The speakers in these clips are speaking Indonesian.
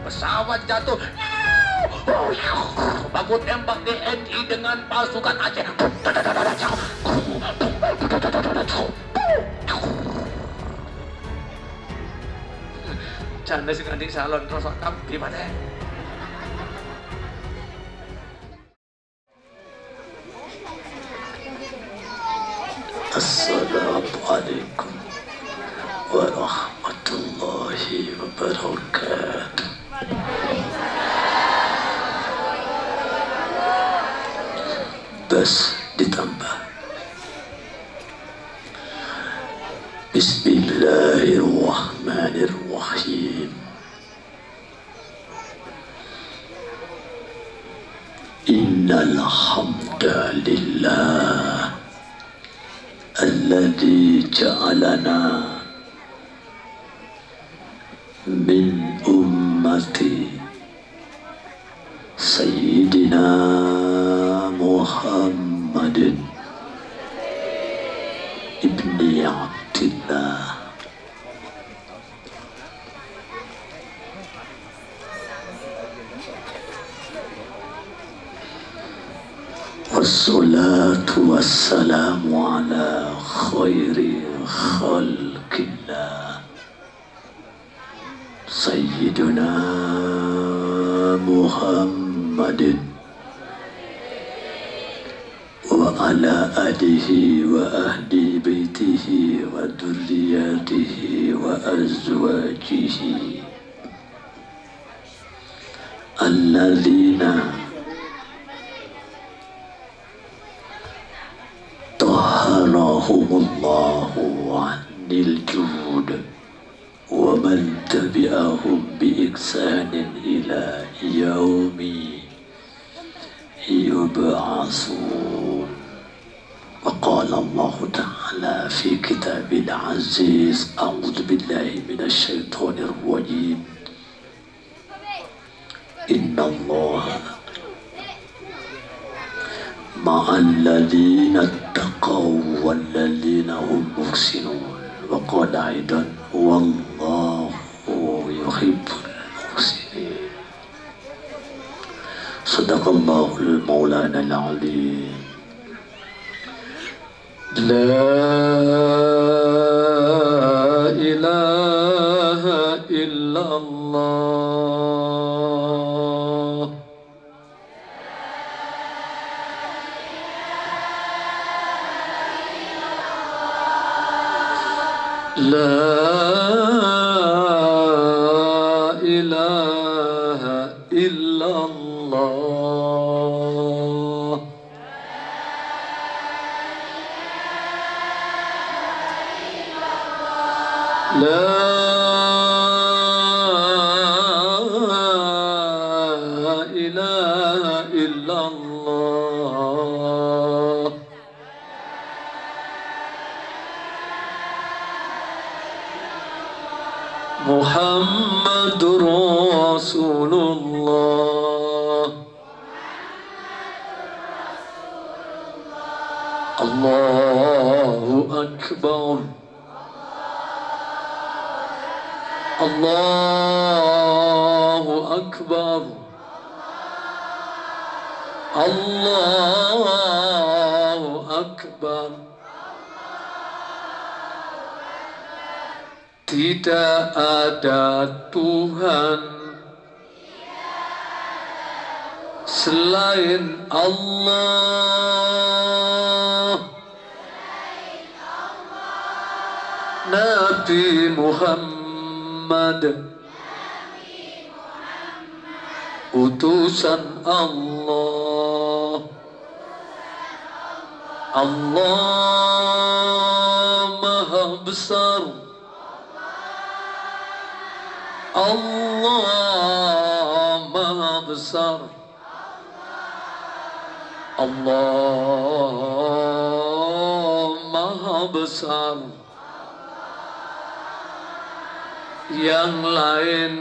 Pesawat jatuh. Baku tembak TNI dengan pasukan Aceh. Janda sing adik salon terus kamu gimana? Assalamualaikum warahmatullahi wabarakatuh. Bas ditambah. Bismillahirrahmanirrahim. Innal hamdalillah alladzi ja'alana min ummati sayyidina Muhammadin ibni Abdillah wassalatu wassalamu ala khairi khalqillah sayyidina Muhammadin wa ala alihi wa ahli baitihi wa dzurriyyatihi wa azwajihi alladzina tahharahumullahu anil jud wa man tabi'ahum bi ihsanin ila yaumi yub'atsun. Wa qala Allah ta'ala fi kitabil aziz a'udzu billahi minasy syaithanir rajim. Inna Allah ma'al ladzina taqaw wal ladzina hum muhsinun. Wa qala aidan wallahu yuhibbul muhsinin. Sadaqallahul maulana al-azim. La ilaha illallah. La ilaha illallah. La ilaha illallah. Muhammadur Rasulullah. Allahu Akbar. Allahu Akbar. Allahu Akbar. Tidak ada Tuhan selain Allah. Nabi Muhammad utusan Allah. Allah Maha Besar. Allah Maha Besar. Allah Maha Besar. Yang lain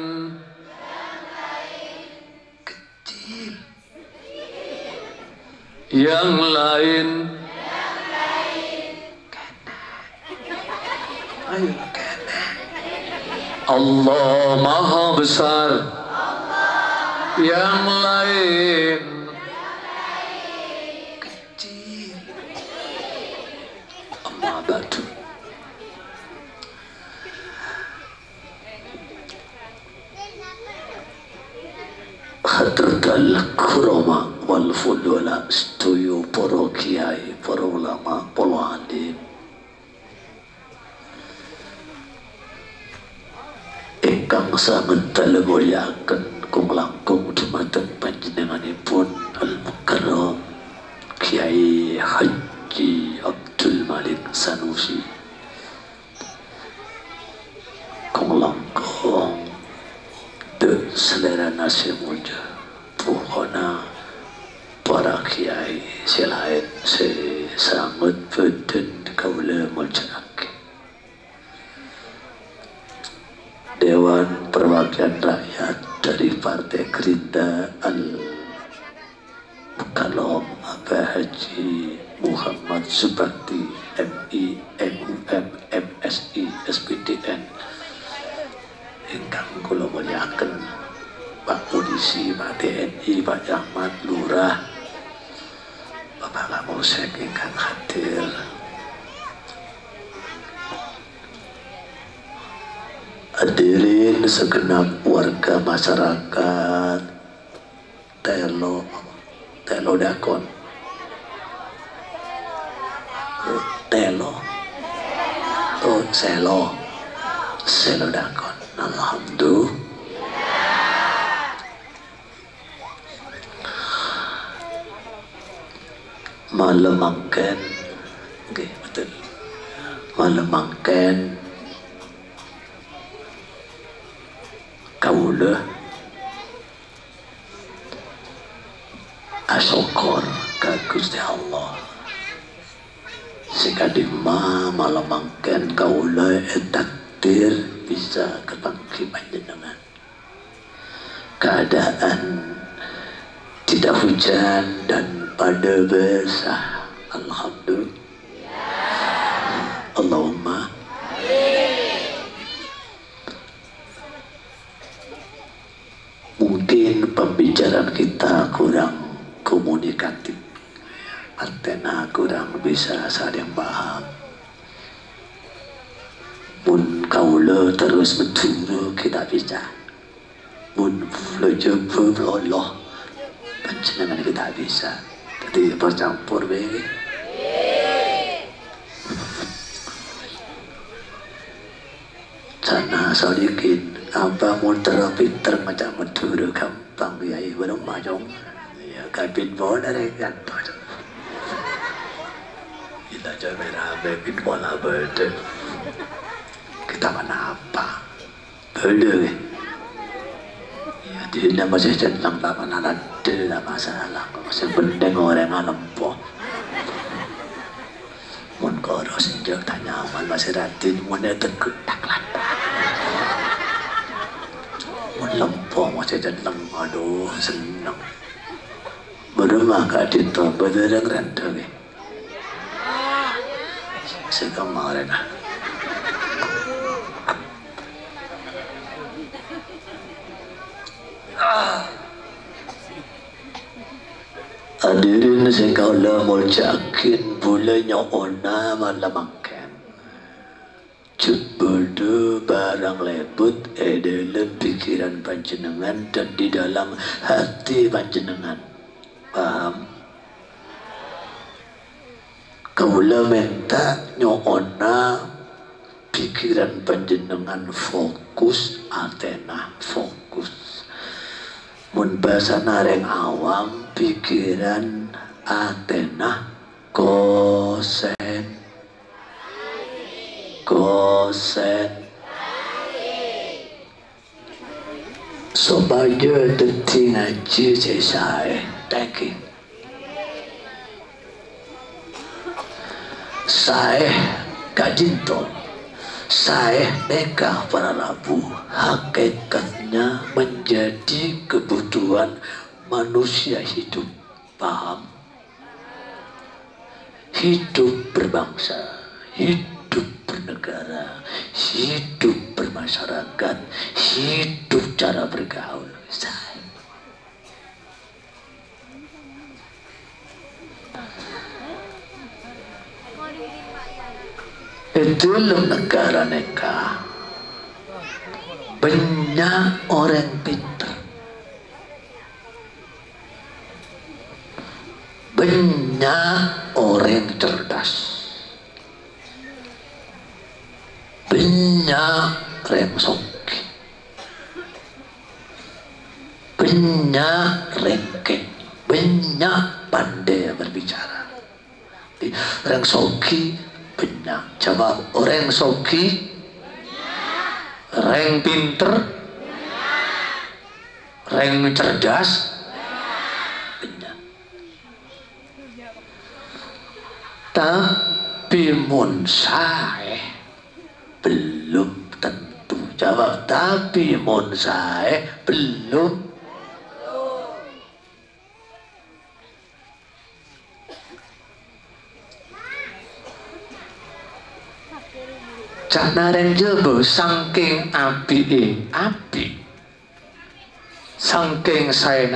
kecil. Yang lain kena. Ayo kena. Allah Maha Besar, yang lain kecil. Amma ba'du. Hadratal kurama wal fudula, setuju para kiai, para ulama, para alim ingkang sanget muliaken kung langkung dumateng panjenenganipun Al-Mukarram Kiai Haji Abdul Malik Sanusi, kung langkung de selera nasi muda pokona para kiai selain sangat beden kaula mulcake Dewan Perwakilan Rakyat dari Partai Gerindra Al-Mukarram Abah Haji Muhammad Subakti MI MUM MSI SPDN ingkang kula muliaken Pak Polisi, Pak TNI, Pak Camat, Lurah, Bapak Kapolsek ingkang hadir, hadirin segenap warga masyarakat Telo Dakon, Selo Dakon. Alhamdulillah. Malam mangken, okay, betul. Malam mangken kaula asyukur ka Gusti Allah. Sikadima malam mangken kaula takdir bisa kepangki panjenengan. Keadaan tidak hujan dan pada basah, alhamdulillah. Allahumma mungkin pembicaraan kita kurang komunikatif, artinya kurang bisa saling paham. Mun kaula terus mencuru kita bisa, mun lejebu loloh panjenengan kita bisa. Jadi bercampur be. Sana sedikit apa muter pinter macam mencuru gampang ya belum majong ya kabin bola dari kantor. Kita coba kabin bola berde. Kita mana apa? Berde. Ya di nama saya centang tak pernah ada masalah. Masih penting orang alempo. Mun koro senjak tanya aman masih ratin mun teguk taklat. Mun lempo masih centang aduh senang. Berumah gak ditol berderang rantau ke. Sekemarin hadirin sing kaula muljakin bulanya ona malamangkan jebul barang lebut dalam pikiran panjenengan dan di dalam hati panjenengan. Paham? Kaula minta nyona pikiran panjenengan fokus, atena fokus. Mun bahasa nareng awam pikiran atena kosen supaya deti ngaji selesai thank saya kajinto saya neka para rabu hakikatnya menjadi kebutuhan manusia hidup. Paham? Hidup berbangsa, hidup bernegara, hidup bermasyarakat, hidup cara bergaul. Itu negara mereka banyak orang pintar, banyak orang cerdas, banyak orang soki, banyak rengking, banyak pandai berbicara. Orang soki banyak. Coba orang soki, orang pinter, orang cerdas, banyak. Tapi mun sae belum tentu. Jawab, tapi mun sae belum. Cak nareng jebo saking api, saking sae,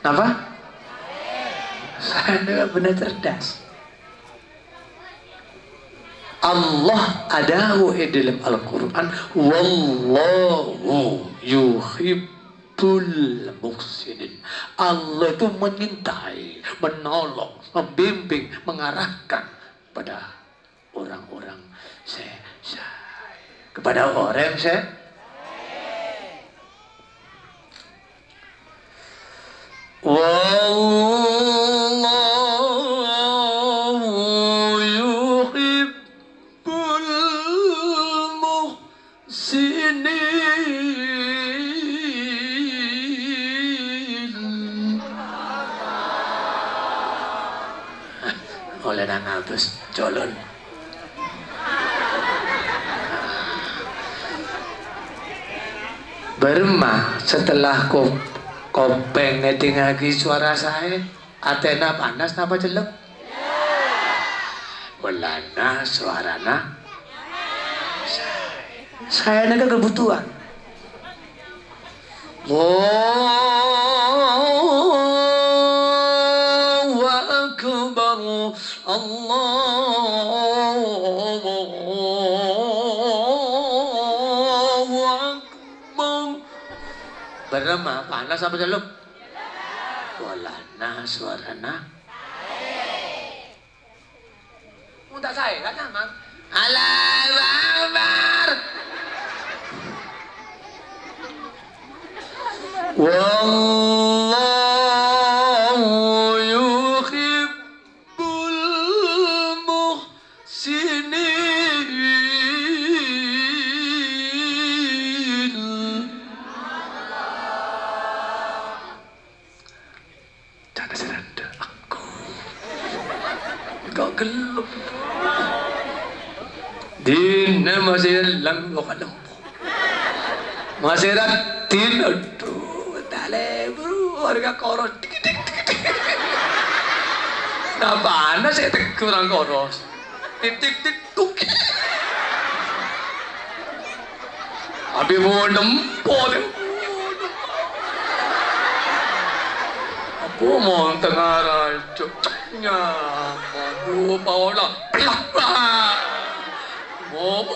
apa? Saya benar cerdas. Allah adahu dalam Al-Quran, wallahu yuhibbul muhsinin. Allah itu menyintai, menolong, membimbing, mengarahkan pada orang-orang kepada orang wallahu yuhibbul muhsinin. Oleh nang abis colon. Berma setelah kopeng ngeding lagi suara saya, Atena panas napa jelek? Walana suarana saya naga kebutuhan. Allahu Akbar, Allahu Akbar. Berema panas apa jelek? Walana suarana. Muntah saya kan nyaman. Allahu Akbar. Wallahu yuhibbul muhsinin. Jangan seranda aku. Kau gelap. Dina masih lembu masih ratin. Aduh, tale bro, harga koros. Nah, mana saya kurang koros. Tik tuk. Abi mau nempol. Apa mau tengah cocoknya? Mau bawa pelak. Mau.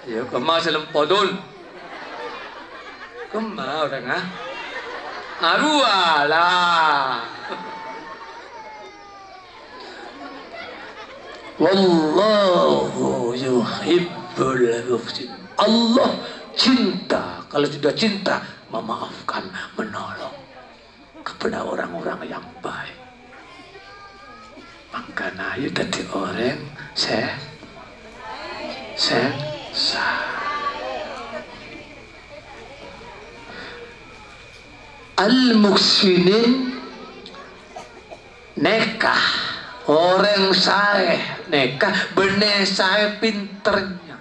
Ya, kemana selempodun? Kemana orang ah? Arualah. Wallahu yuhibbul muhsinin. Allah cinta, kalau sudah cinta memaafkan, menolong kepada orang-orang yang baik. Maka ayo tadi orang al-muhsinin nekah orang saleh nekah bener saya pinternya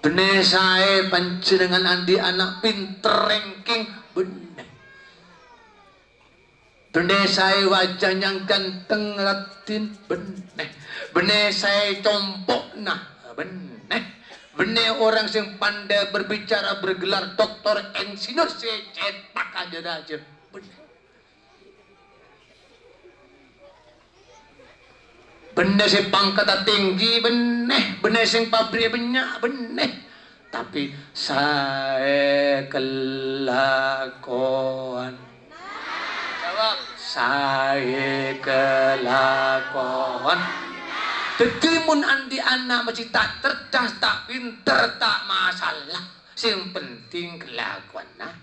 bener saya panjenengan andi anak pinter ranking bener Benih saya wajah yang ganteng ratin benih. Benih saya compok nah benih. Benih orang yang pandai berbicara bergelar doktor insinyur saya cetak aja benih. Benih si pangkat tinggi benih. Benih sing pabrik banyak benih. Tapi saya kelakuan. Jawab. Saya kelakuan. Jadi mun andi anak masih tak cerdas, tak pinter, tak masalah. Sing penting kelakuan nah.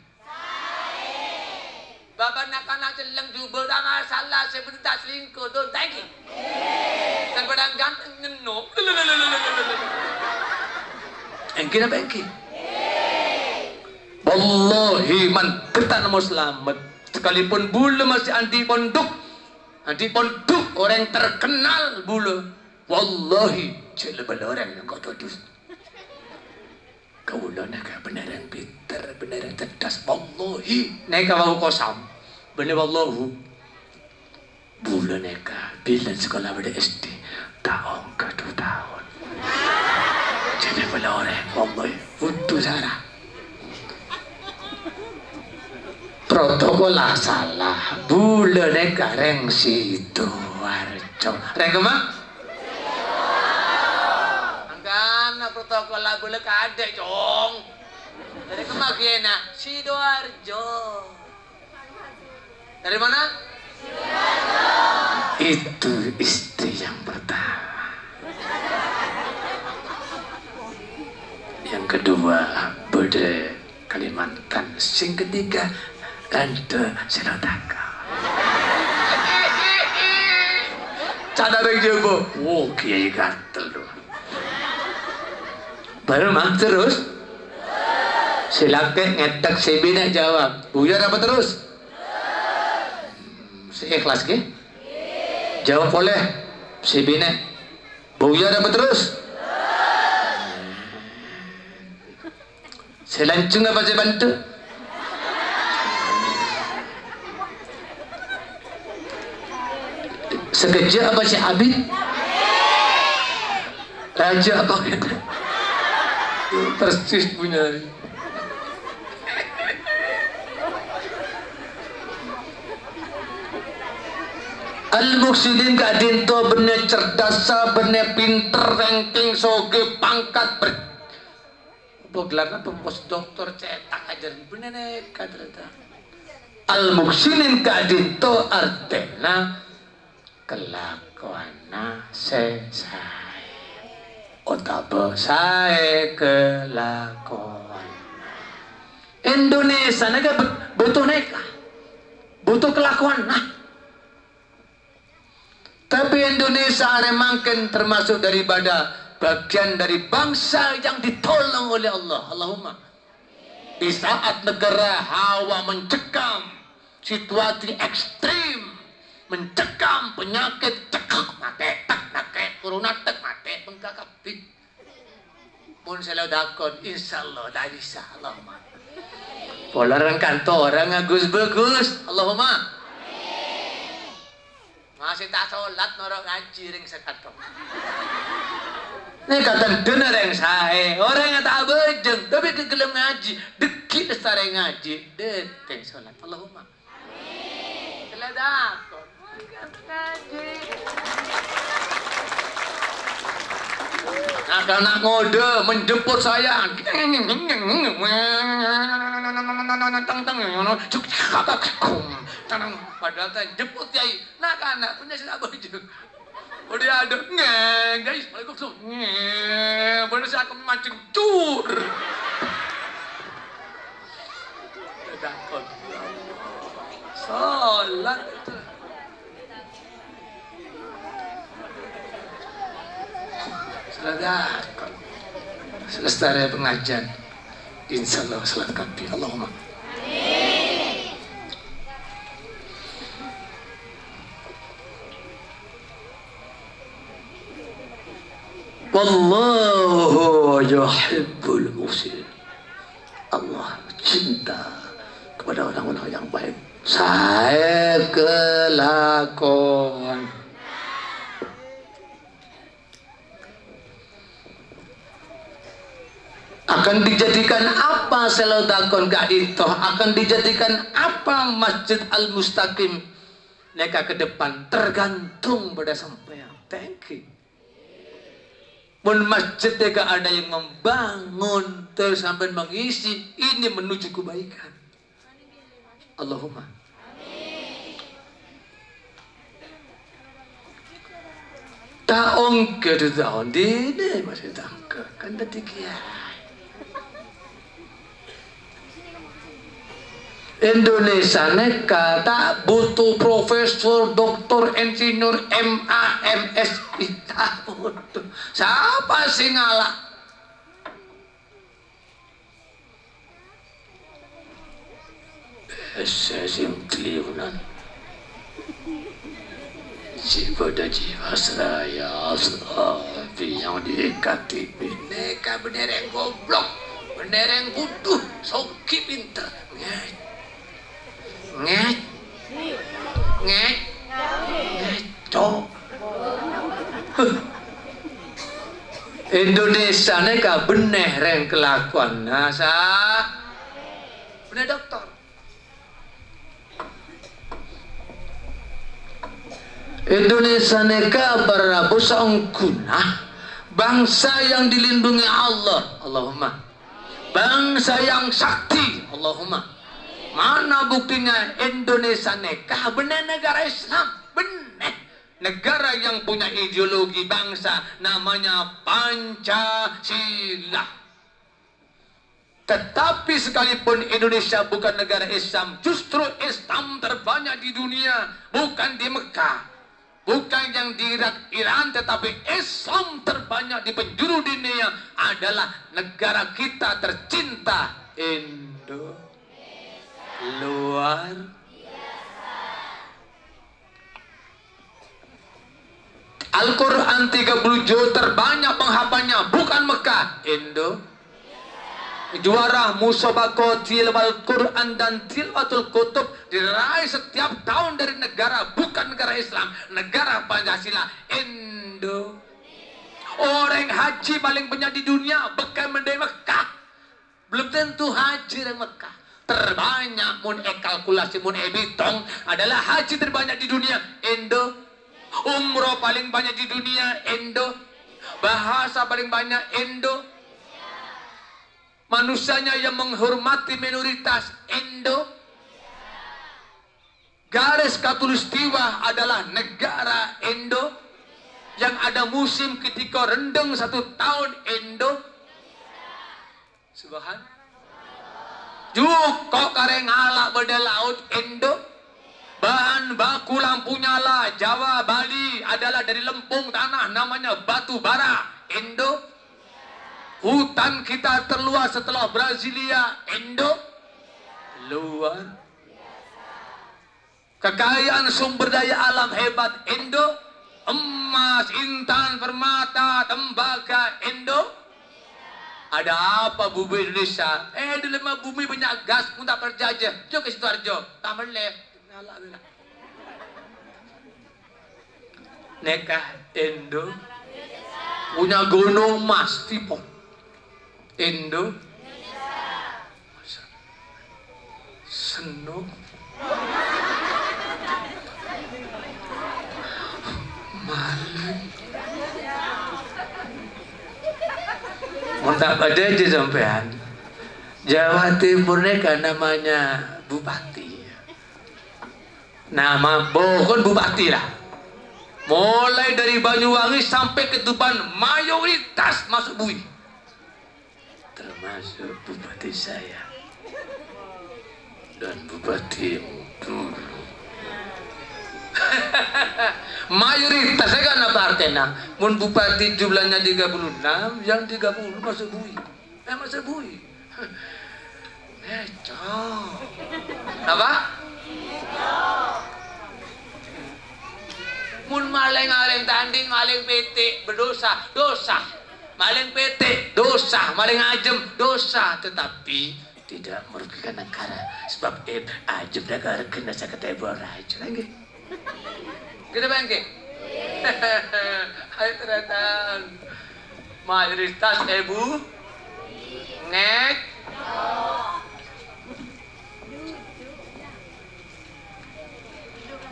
Bapak nak anak celeng jubel tak masalah. Saya penting tak selingkuh tuh. Thank you. Dan padang ganteng ngenuk. Engki apa engki? Wallahi man kita mau selamat. Sekalipun bulu masih anti pondok orang terkenal bulu. Wallahi celebal orang yang kau tudus. Kau nak beneran pintar, beneran cerdas. Wallahi neka mau kosam. Bener wallahu. Bulu neka bila sekolah pada SD tahun ke 2 tahun. Jadi orang wallahi butuh sarah. Protokol salah. Bulu neka reng situ warco. Reng kemana? Angkana protokol lah bulu kada cong. Dari kemana? Sidoarjo. Dari mana? Sidoarjo. Itu istri yang pertama. Yang kedua bude Kalimantan. Sing ketiga Ante Senotaka. Cadar yang jebo. Oh kiai gatel tuh. Baru mah terus. Silake ngetek si bina jawab. Buyar apa terus? Si ikhlas ke? Jawab boleh. Si bina. Buyar apa terus? Selancung apa saya bantu? Sekejap apa si Abid? Raja apa? Persis punya. Al-Muksidin kadin to bener cerdas, bener pinter, ranking soge pangkat ber. Gelarnya pembos dokter cetak aja bener kadreta. Al-Muksidin kadin to artena kelakuan saya. Otabe saya kelakuan. Indonesia naga butuh neka, butuh kelakuan nah. Tapi Indonesia memangkan termasuk daripada bagian dari bangsa yang ditolong oleh Allah. Allahumma. Di saat negara hawa mencekam, situasi ekstrim, mencekam penyakit cekak mate tak nake corona tak mate pengkakapit. Pun saya dakon insyaallah dah bisa. Allahumma. Polaran kantor orang agus bagus. Allahumma. Masih tak sholat norok ngaji ring sekatok. Ini kata bener yang saya orang yang tak bejeng tapi kegelem ngaji dekit setara ngaji deteng sholat. Allahumma amin. Keledakon ngaji. Anak ngode menjemput saya. Padahal saya jemput yai. Nak anak punya sudah baju. Udah ada guys. Waalaikumsalam. Bener saya akan mancing cur. Takut. Salat itu. Selesai. Selesai pengajian. Insyaallah salat kafi. Allahumma. Wallahu yuhibbul muhsinin. Allah cinta kepada orang-orang yang baik. Saya kelakon akan dijadikan apa selodakon gak itu, akan dijadikan apa Masjid Al-Mustaqim neka ke depan, tergantung pada sampean. Thank you. Pun masjid gak ada yang membangun terus sampai mengisi, ini menuju kebaikan. Allahumma taong ke tahun ini masih tangke kan detiknya. Indonesia neka tak butuh profesor, doktor, insinyur, MA, MS, tak butuh. Siapa sih ngalah? Sesimpliunan pada jiwa seraya sapi yang diikati bineka bener yang goblok, bener yang butuh, soki pinter ngecok Indonesia neka bener yang kelakuan nasa bener dokter. Indonesia neka berabusa ungkunah, bangsa yang dilindungi Allah, Allahumma, bangsa yang sakti, Allahumma. Mana buktinya Indonesia neka benar negara Islam, benar negara yang punya ideologi bangsa namanya Pancasila. Tetapi sekalipun Indonesia bukan negara Islam, justru Islam terbanyak di dunia, bukan di Mekah, bukan yang di Iran, tetapi Islam terbanyak di penjuru dunia adalah negara kita tercinta, Indonesia. Luar Al-Quran 30 juta terbanyak penghafalnya, bukan Mekah, juara musabaqah tilawal Quran dan tilawatul kutub diraih setiap tahun dari negara bukan negara Islam, negara Pancasila, Orang haji paling banyak di dunia bukan dari Mekah, belum tentu haji dari Mekah. Terbanyak mun kalkulasi mun bitong adalah haji terbanyak di dunia, umroh paling banyak di dunia, bahasa paling banyak, manusianya yang menghormati minoritas, garis khatulistiwa adalah negara yang ada musim ketika rendeng 1 tahun, Subhan. Juk kok kareng ngalak beda laut, bahan baku lampu nyala Jawa Bali adalah dari lempung tanah namanya batu bara, hutan kita terluas setelah Brasilia, luar kekayaan sumber daya alam hebat, emas, intan, permata, tembaga, ada apa bumi Indonesia? Di lemah bumi banyak gas pun tak perjajah. Jom ke Sidoarjo, tak meleh. Ngalak bila. Nekah punya gunung emas tipo. Senuk. Malang. Muntah pada aja sampean. Jawa Timur kan namanya bupati. Nama Bogor bupati lah. Mulai dari Banyuwangi sampai ke Tuban mayoritas masuk bui. Termasuk bupati saya dan bupatimu dulu. Mayoritas saya kan apa artinya? Mun bupati jumlahnya 36, yang 30 masuk bui. Masuk bui. Apa? Mun maling-maling tanding, maling PT berdosa, dosa. Maling PT dosa, maling ajem dosa. Tetapi tidak merugikan negara sebab ajib negara kena saya kata ibu raja lagi kita bangke hai teratan mayoritas ibu nek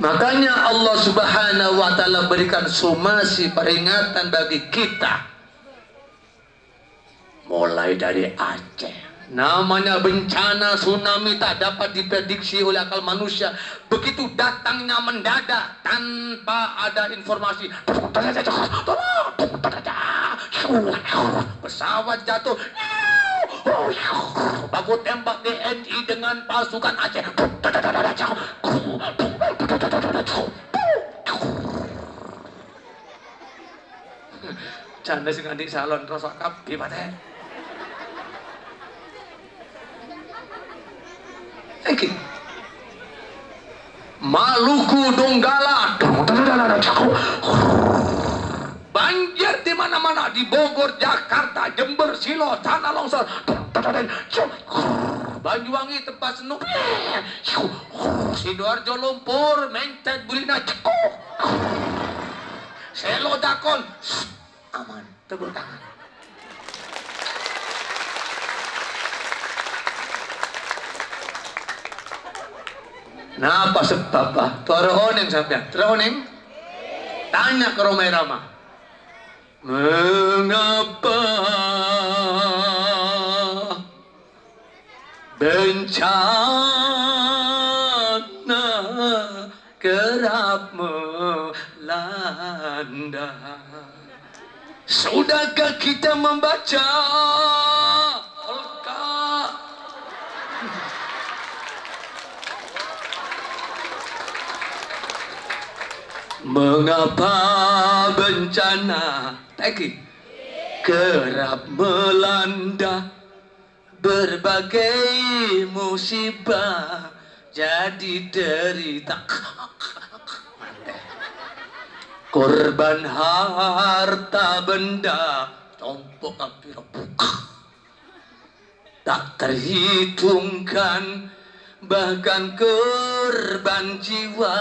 makanya Allah Subhanahu wa taala berikan somasi peringatan bagi kita mulai dari Aceh. Namanya bencana tsunami tak dapat diprediksi oleh akal manusia. Begitu datangnya mendadak tanpa ada informasi. Pesawat jatuh. Baku tembak TNI dengan pasukan Aceh. Canda sing adik salon rosok kabeh pateh. Thank you. Maluku Donggala. Banjir di mana-mana di Bogor, Jakarta, Jember, Silo, tanah longsor. Banyuwangi tempat senuk. Sidoarjo lumpur, Mentet Bulina. Selo Dakon. Aman, tepuk tangan. Nah, apa sebab apa? Terhoning sampai, terhoning. Tanya ke Romai Rama. Mengapa bencana kerap melanda? Sudahkah kita membaca mengapa bencana kerap melanda, berbagai musibah jadi derita, korban harta benda tompok api buka tak terhitungkan, bahkan korban jiwa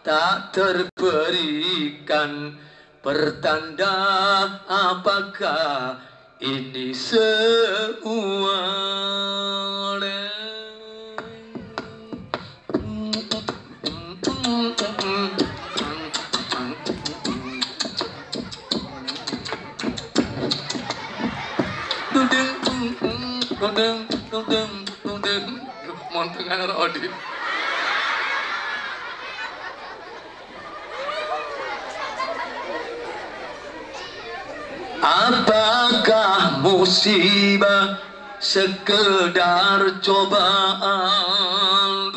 tak terberikan. Pertanda apakah ini semua? Montengan Rodi. Apakah musibah sekedar cobaan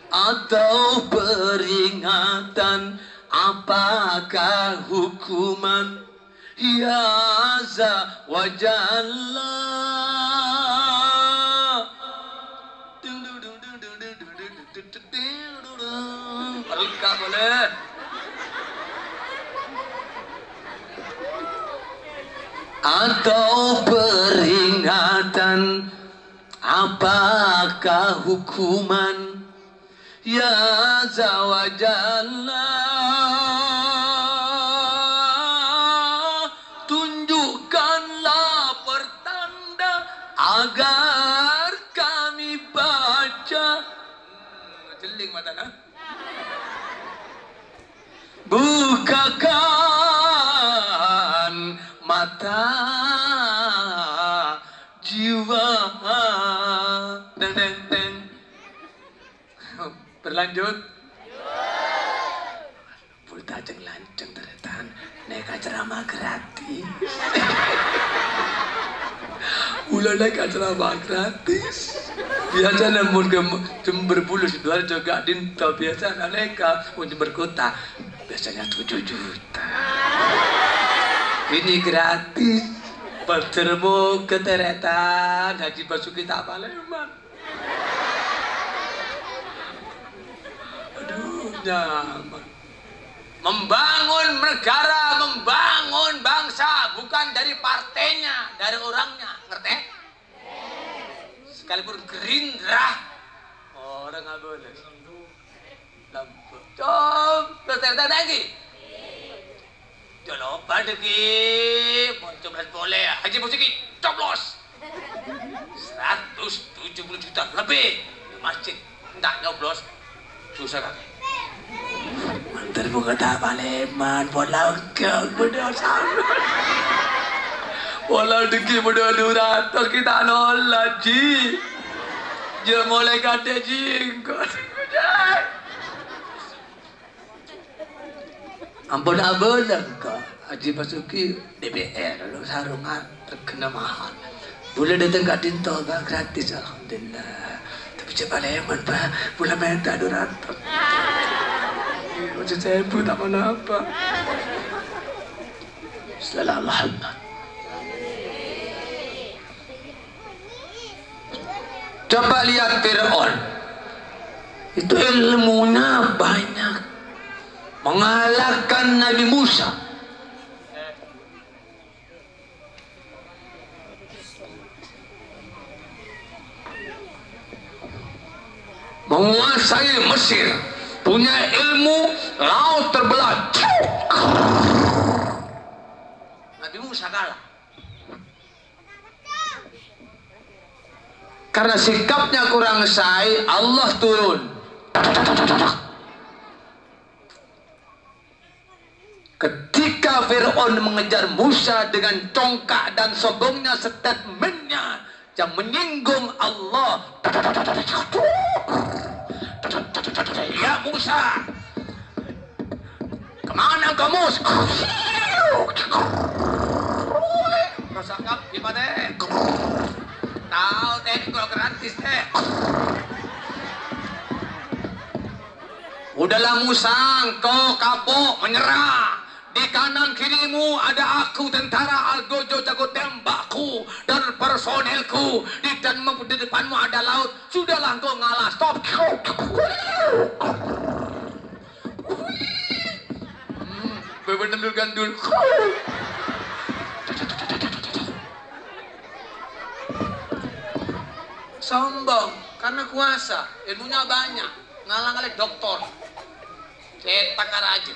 atau peringatan? Apakah hukuman? Ya Azza wa Jalla. Alka boleh. Atau peringatan, apakah hukuman? Ya Azza wa Jalla, tunjukkanlah pertanda agar kami baca. Jeling mata nah. Bukakan mata jiwa. Deng deng deng. Berlanjut. Pultajeng lanceng teretan. Naik ceramah gratis. Ulah naik ceramah gratis. Biasa namun Jember Bulu Sidoarjo gak dinto biasa neka Jember Kota biasanya 7 juta. Ini gratis. Bertermu keteretan Haji Basuki tak Palembang. Aduh nyaman. Membangun negara, membangun bangsa, bukan dari partainya, dari orangnya, ngerti? Sekalipun Gerindra, orang nggak boleh. Lampu, coba ternyata lagi. Jangan lupa lagi, mau coblos boleh. Haji Musiki, coblos. 170 juta lebih di masjid, tidak nyoblos, susah kan? Mantar buka tak paleman, bola kau berdosa. Bola deki berdosa, terus kita nolak ji. Dia mulai kata jingkot. Ampun abon kau, Haji Basuki DPR lalu sarungan terkena mahal. Boleh datang kat Dinto gratis, alhamdulillah. Tapi coba leman pak, boleh main tak 200. Macam saya pun tak mana apa. Assalamualaikum. Coba lihat Fir'aun. Itu ilmunya banyak. Mengalahkan Nabi Musa. Menguasai Mesir. Punya ilmu laut terbelah. Nabi Musa kalah. Karena sikapnya kurang sai, Allah turun. Ketika Fir'aun mengejar Musa dengan tongkat dan sombongnya, statementnya yang menyinggung Allah. Ya Musa, kemana kamu? Rasakap gimana? Tahu teh kalau gratis teh. Udahlah Musa, engkau kapok menyerah. Di kanan kirimu ada aku, tentara Algojo jago tembakku dan personelku. Di depanmu ada laut. Sudahlah engkau ngalah. Stop. Bebendur gandul. Sombong karena kuasa, ilmunya banyak, ngalang-ngalang doktor, cetak aja.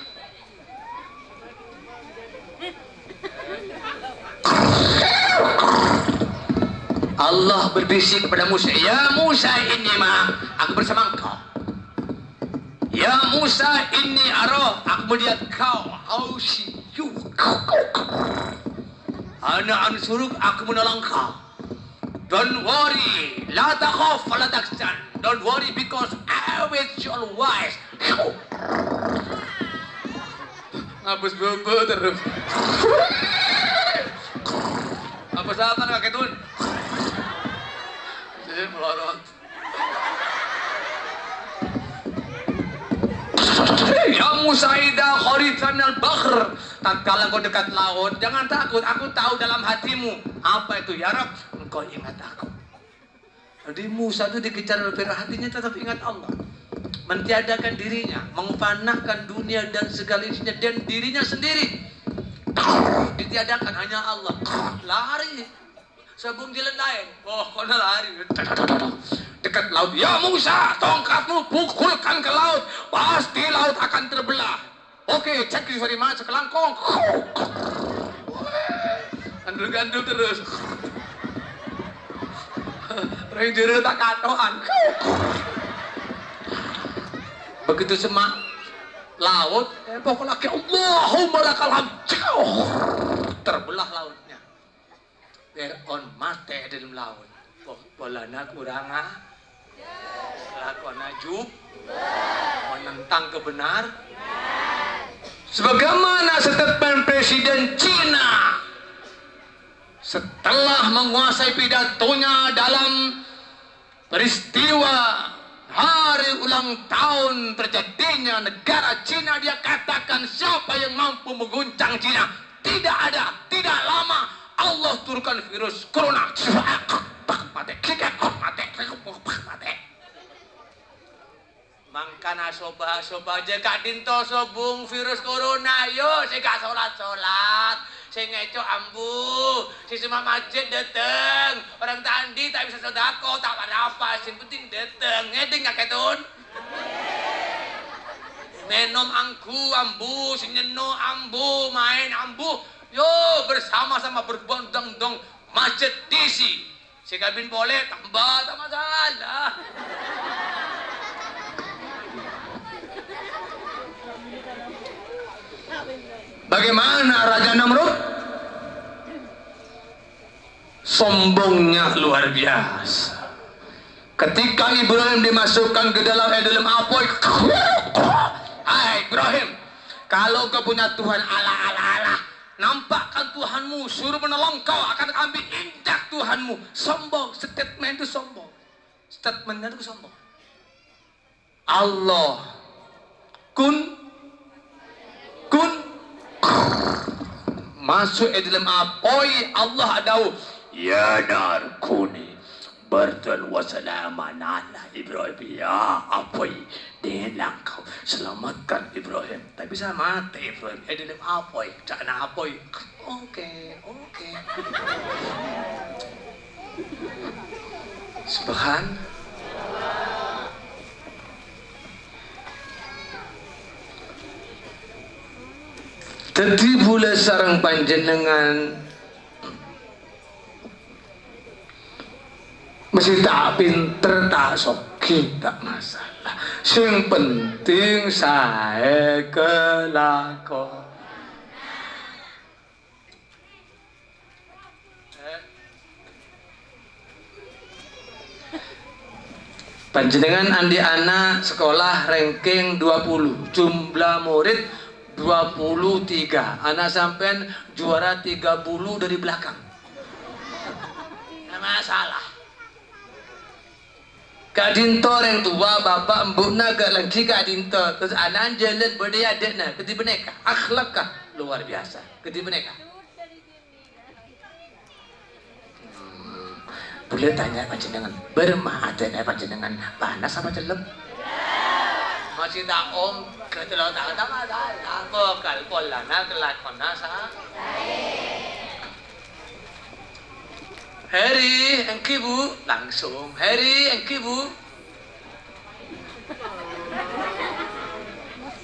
Allah berbisik kepada Musa, ya Musa, ini mah aku bersama engkau. Ya Musa, ini aroh, aku melihat kau. How see you? Ana ansuruk, aku menolong kau. Don't worry, la takhaf, la tahzan. Don't worry because I will your wise. Ngapus bobo terus. Apa sahabat kakek tun? Jadi melorot. Ya Musa ida kharitan al-bahr. Tatkala kau dekat laut, jangan takut. Aku tahu dalam hatimu. Apa itu ya Rabb? Engkau ingat aku. Jadi Musa itu dikejar oleh Fir'aun, hatinya tetap ingat Allah. Mentiadakan dirinya, mengfanakan dunia dan segala isinya dan dirinya sendiri. Ditiadakan hanya Allah. Lari sebelum jalan lain. Oh, kau lari. Dekat laut. Ya Musa, tongkatmu pukulkan ke laut. Pasti laut akan terbelah. Oke, cek di very much. Kelangkong. Gandul-gandul terus. Ranger tak katoan. Begitu semak laut, pokoknya ke Allahumma lakal hamd. Terbelah lautnya. Fir'aun mati di dalam laut. Polana kurang lakukan najub, menentang kebenar. Sebagaimana statement Presiden Cina setelah menguasai pidatonya dalam peristiwa hari ulang tahun terjadinya negara Cina, dia katakan siapa yang mampu mengguncang Cina tidak ada, tidak lama Allah turunkan virus corona. Mangkana soba aja Kak Dinto sobung virus corona yo si gak sholat si ngeco ambu si semua masjid dateng orang tandi tak bisa sodako tak apa yang penting dateng ngeding gak ketun menom angku ambu si nyeno ambu main ambu yo bersama-sama berbondong-dong masjid diisi si kabin boleh tambah tak masalah. Bagaimana Raja Namrud? Sombongnya luar biasa. Ketika Ibrahim dimasukkan ke dalam apoy, hai Ibrahim, kalau kau punya Tuhan Allah, nampakkan Tuhanmu, suruh menolong kau, akan ambil indak Tuhanmu. Sombong, statement itu sombong. Statementnya itu sombong. Allah, kun masuk di dalam apoy, Allah ada ya nar kuni bardan wa salaman ala Ibrahim ya apoy dengan kau selamatkan Ibrahim. Tak bisa mati Ibrahim di dalam apoy, cakna apoy. Oke. Subhan tadi pula sarang panjenengan masih tak pinter tak soki tak masalah. Yang penting saya kelakon. Panjenengan andi anak sekolah ranking 20, jumlah murid 23, anak sampean juara 30 dari belakang. Nggak masalah. Kak Dinto yang tua, bapak embukna gak lagi Kak Dinto. Terus anak jalan berdaya adekna, ketiba mereka akhlakah luar biasa, ketiba mereka. Boleh tanya panjenengan, bermahatan panjenengan panas apa celem? Masih tak om, kalau tak masalah, bekal polana kelakon nasa. Harry, engki bu, langsung. Harry, engki bu.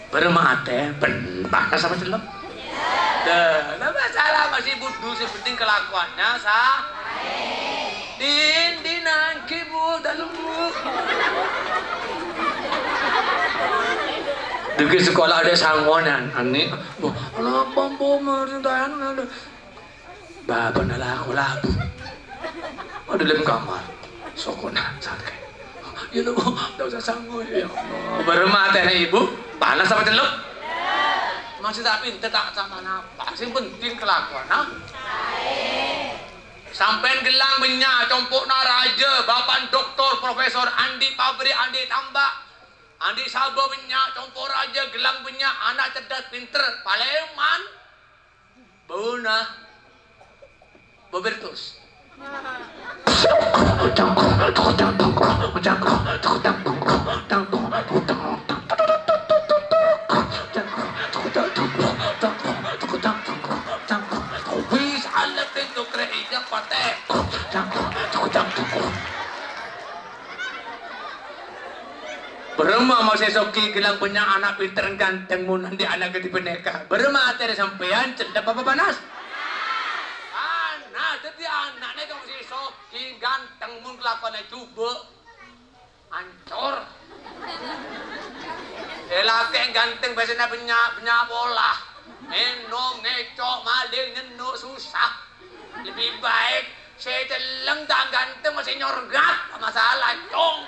Bermahate, panas apa celem? Dah, masalah masih budu, sih penting kelakuannya sa. Din angki bu, dalam bu. Di sekolah ada sangonan, ani, alah bambu merintahan ada, bapak nala aku labu, ada dalam kamar, sokona santai, ya lu, tak usah sanggup ya, bermata nih ibu, panas sama celup, masih tak pinter tak sama napa, yang penting kelakuan, nah. Sampai gelang benya, compok naraja, bapak doktor, profesor Andi Pabri, Andi Tambak, Andi Sabo benya, compok raja, gelang benya, anak cerdas, pinter, Paleman, Bauna, Bobertus. Berema masih soki gelang punya anak pinter ganteng mun nanti anak ke peneka. Berema ada sampean cedak apa panas? Anak jadi anaknya kamu masih soki ganteng mun kelakuannya coba ancur. Laki yang ganteng biasanya punya bola. Enong, ngecok, maling, nyenuk, susah. Lebih baik saya celeng tak ganteng masih nyorgat, masalah cong.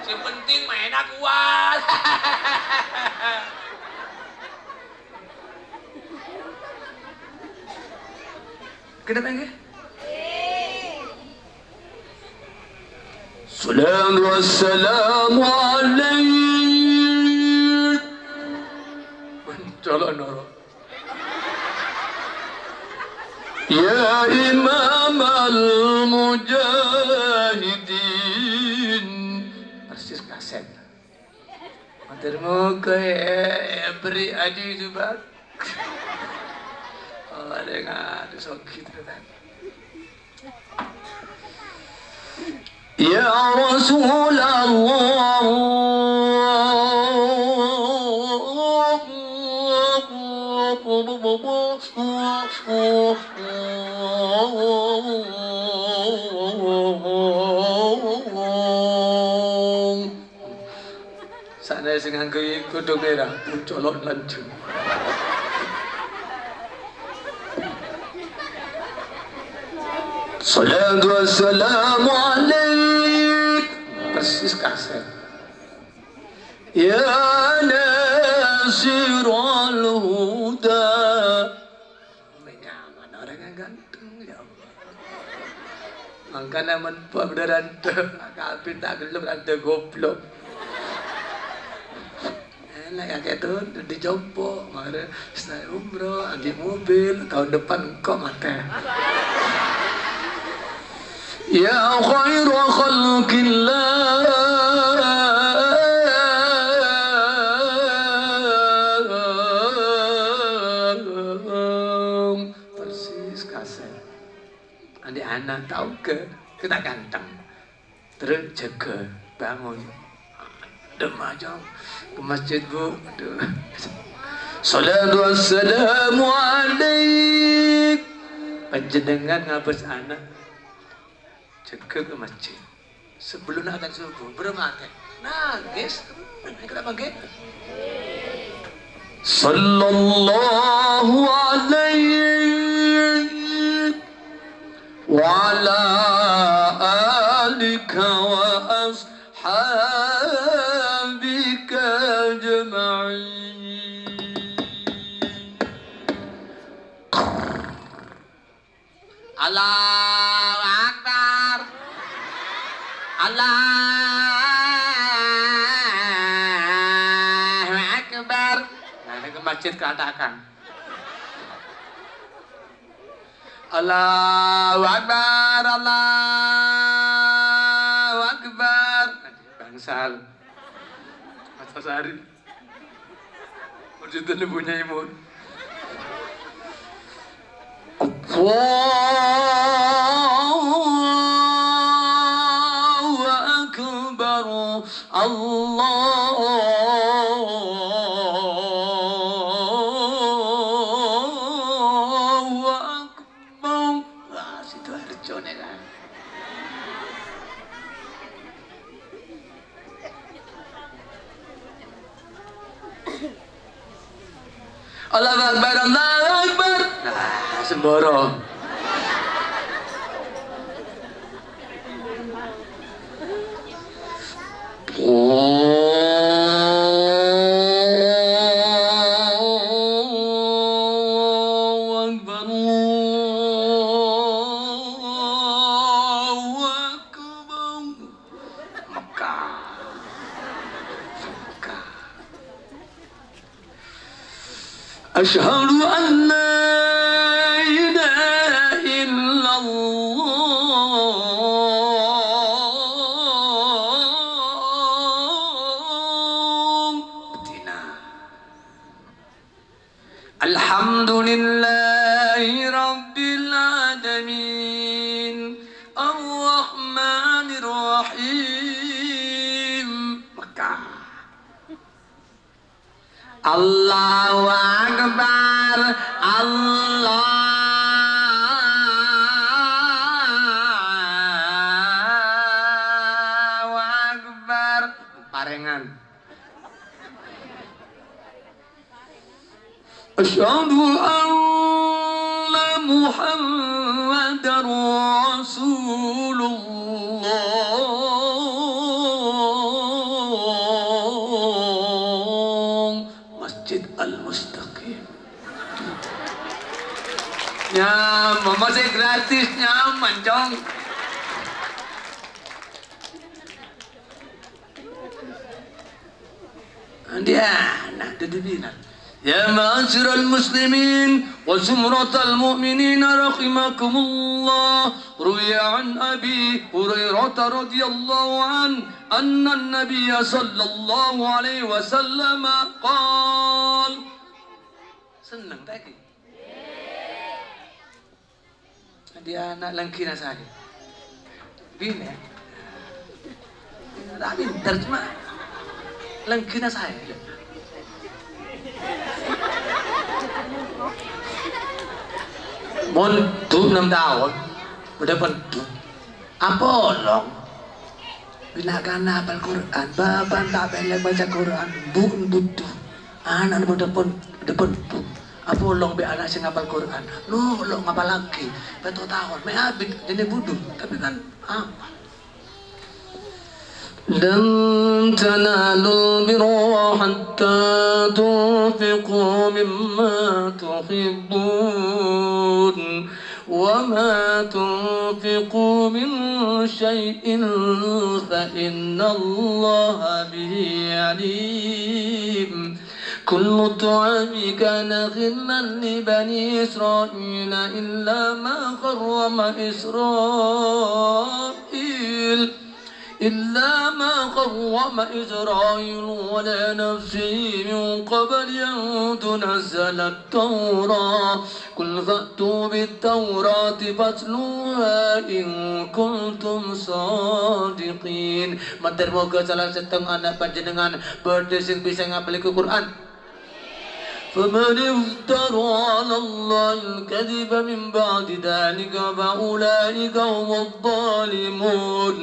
Yang penting main akuat. Kenapa enggak? Salam wassalamu alaik. Jalan orang. Ya Imam al-Mujahidin. Persis kaset. Termuka beri adi juga. Oh ada nggak sakit kan? Ya Rasulullah. Sana sengang ke kudu merah colok lancung. Salatu wassalamu alaik. Persis kaset. Ya Nasirul Huda. Menyaman orang yang ganteng ya Allah. Makanya menpuak beranda. Kabin tak gelap ada goblok. Enak ya kayak itu dijompo. Makanya setelah umroh, ambil mobil. Tahun depan kok mati. Ya khairu khalqillah. Persis kaset. Adik anak tahu kita ganteng. Terus jaga bangun. Dem aja ke masjid bu. Salatu wassalamu alaik. Panjenengan ngabas anak. Jaga ke masjid sebelum akan subuh bermata nangis kenapa nggih sallallahu alaihi wa ala alika wa ashabika ajma'in. Allahu Akbar. Allahu Akbar. Nah, ke masjid katakan Allahu Akbar, Allahu Akbar. Bangsal Masasari masjidnya punya imun. Allahu Akbar, Allahu Akbar. Wah, situ harjo nih kan. Allahu Akbar, Allahu Akbar. Nah, semboro. Allahu Akbar, Allahu Akbar. Mekah. Asyhadu an la ilaha illallah. Betina. Alhamdulillahi rabbil alamin. Ar-Rahmanir Rahim. Mekah. Allahu Akbar, Allahu Akbar. Parengan. Asyhadu anna Muhammadar Rasulullah. Al-Mustaqim. Ya, masih gratis nyaman, Jong. Dia anak itu dibilang يا معاشر المسلمين وزمرة المؤمنين رحمكم الله، روي عن أبي هريرة رضي الله عنه أن النبي صلى الله عليه وسلم قال. Senang tadi. Dia anak langkina saya. Bina. Tak pintar cuma langkina saya. Montuk 6 tahun udah pentuk apa long binakana hafal Quran bapak tak pelek baca Quran butuh anak udah pentuk apa long be anak sing hafal Quran lo ngapal lagi betul tahun me abid jadi buduh tapi kan apa لن تنالوا البر حتى تنفقوا مما تحبون وما تنفقوا من شيء فإن الله به عليم كل الطعام كان غلا لبني إسرائيل إلا ما حرم إسرائيل ولا نفسه من قبل أن تنزل التوراة قل فأتوا بالتوراة فاتلوها إن كنتم صادقين. Matur moga salah seteng anak panjenengan badhe sing bisa ngapalke Quran. فمن افترى على الله الكذب من بعد ذلك فأولئك هم الظالمون.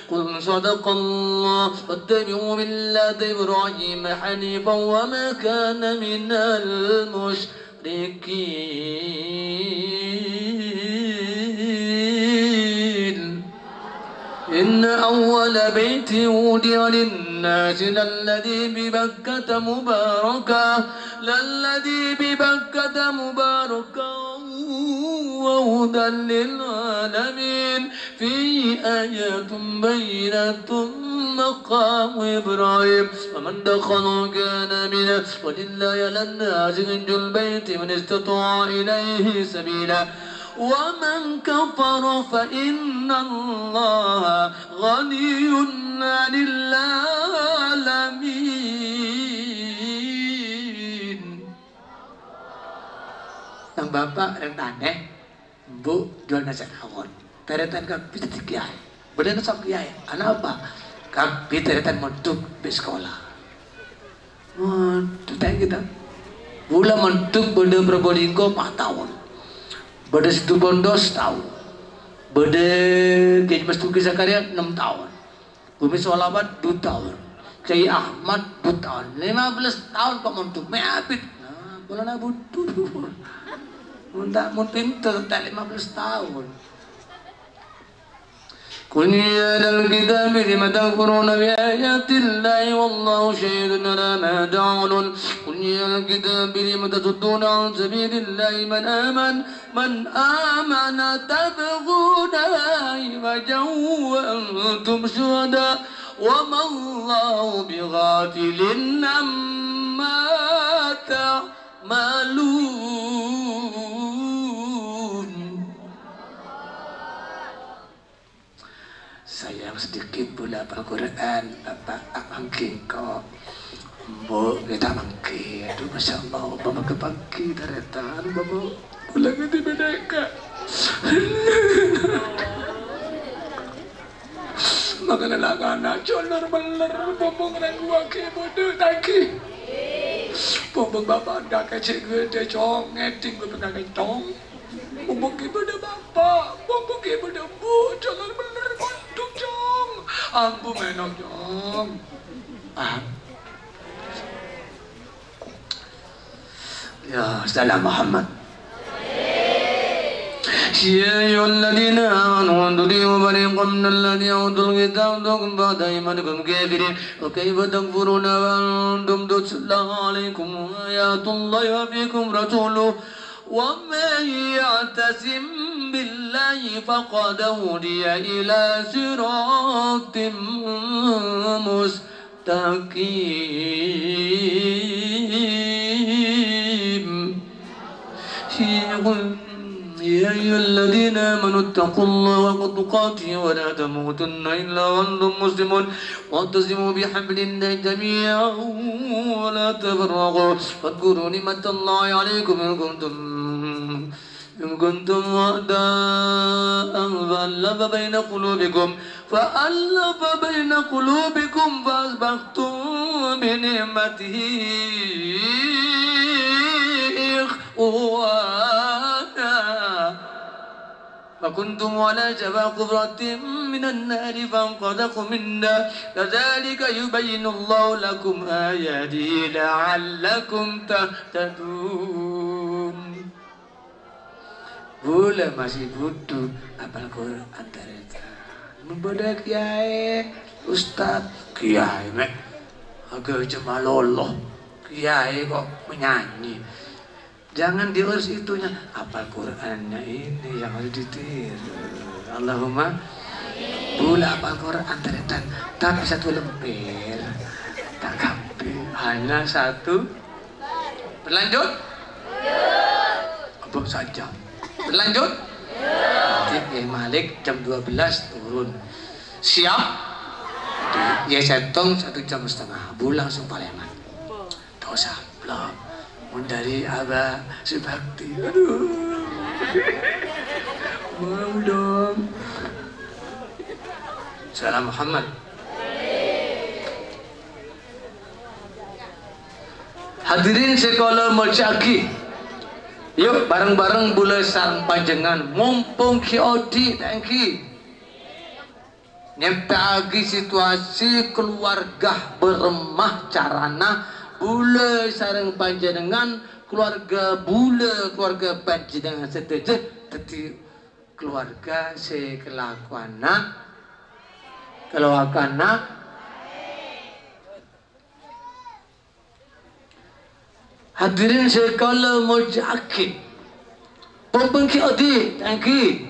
قل صدق الله واتبعوا ملة إبراهيم حنيفا وما كان من المشركين. إن أول بيت وضع للناس للذي ببكة مباركا وهدى للعالمين فيه آيات بينات مقام إبراهيم ومن دخله كان منه ولله على الناس حج البيت من استطاع إليه سبيلا ومن كفر فإن الله غني عن العالمين. Nang bapak yang taneh, bu jual nasi awon. Teretan kapi tikiai, bener sok kiai. Anak apa? Kapi teretan montuk di sekolah. Montuk tanya kita. Bula montuk benda Probolinggo 4 tahun. Bada Situ Bondo setahun, bada Kiai Mastuki Zakaria 6 tahun, Bumi Solawat 2 tahun, Kiai Ahmad 2 tahun, 15 tahun kok montuk meabit. Nah, bola nak butuh, mun pinter tak 15 tahun. قل يا أهل الكتاب لم تكفرون بآيات الله والله شهيد على ما تعملون قل يا أهل الكتاب لم تصدون عن سبيل الله من آمن تبغونها عوجا وأنتم شهداء وما الله بغافل عما تعملون. Sayang sedikit pula Al-Quran bapak mangki kok mbok kita mangki aduh Masya Allah bapak kepangki taretan bapak pulang nanti bedeka makanya anak color beler bombong nang gua ke bodoh taki bombong bapak anda kecil gede cong ngeding gue pegang cong bombong kepada bapak bombong kepada bu color beler ambu menong jong ya salam Muhammad. يا أيها الذين آمنوا أطيعوا فريقا من الذين أوتوا الكتاب بعد إيمانكم كافرين وكيف تكفرون وأنتم تتلى عليكم آيات الله وفيكم رسوله ومن يعتصم بالله فقد هدي إلى صراط مستقيم. يا أيها الذين آمنوا اتقوا الله حق تقاته ولا تموتن إلا وأنتم مسلمون واعتصموا بحبل الله جميعا ولا تفرقوا واذكروا نعمة الله عليكم إن كنتم أعداء فألف بين قلوبكم فأصبحتم بنعمته إخوانا فكنتم على شفا حفرة من النار فانقذكم منها كذلك يبين الله لكم آياته لعلكم تهتدون. Boleh masih butuh apal Quran ternyata. Membaca kiai, ustad, kiai mek agak cuma loloh. Kiai kok menyanyi. Jangan diurus itunya, apal Qurannya ini yang harus ditiru. Allahumma boleh apal Quran ternyata, tapi satu lembar tak kabeh, hanya satu. Berlanjut? Apa saja? Berlanjut? Nanti Malik jam 12 turun. Siap? Ya setong 1,5 jam pulang langsung Palembang. Tak usah belum. Dari Abah Subakti. Aduh. Mau dong. Salam Muhammad. Hadirin sekolah Mojaki. Yuk bareng-bareng bula sarang panjengan mumpung Ki Odi tangki nyeptagi situasi keluarga beremah carana bula sarang panjenengan keluarga bula keluarga panjenengan setuju tetapi keluarga sekelakuana kelakuana hadirin sekalian mujahid, pompong Ki Odi, tangki,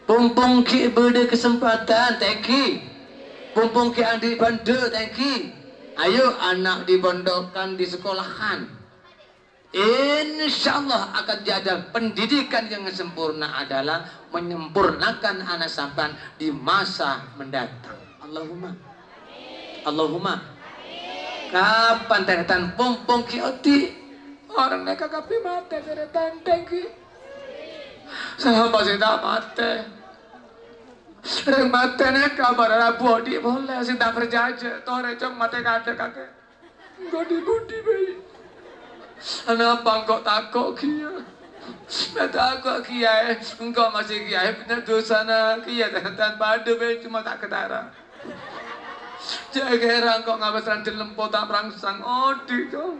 pompong Ki berde kesempatan, tangki, pompong Ki Andi Banda, tangki, ayo anak dibondokkan di sekolahan, insyaallah akan jadi pendidikan yang sempurna adalah menyempurnakan anak sampan di masa mendatang. Allahumma, Allahumma. Kapan teretan pompong Ki Odi orang mereka kapi mate teretan tengki sama sih tak mate reng mate nek kabar Rabu Odi boleh sih tak berjaja tore cong mate kade kakek enggak dibudi bayi anak pangkok takok kia takok kiai engkau masih kiai bener dosana kiai teretan padu bayi cuma tak ketara jaga kok ngabas ranjil lempo tak merangsang Odi kok.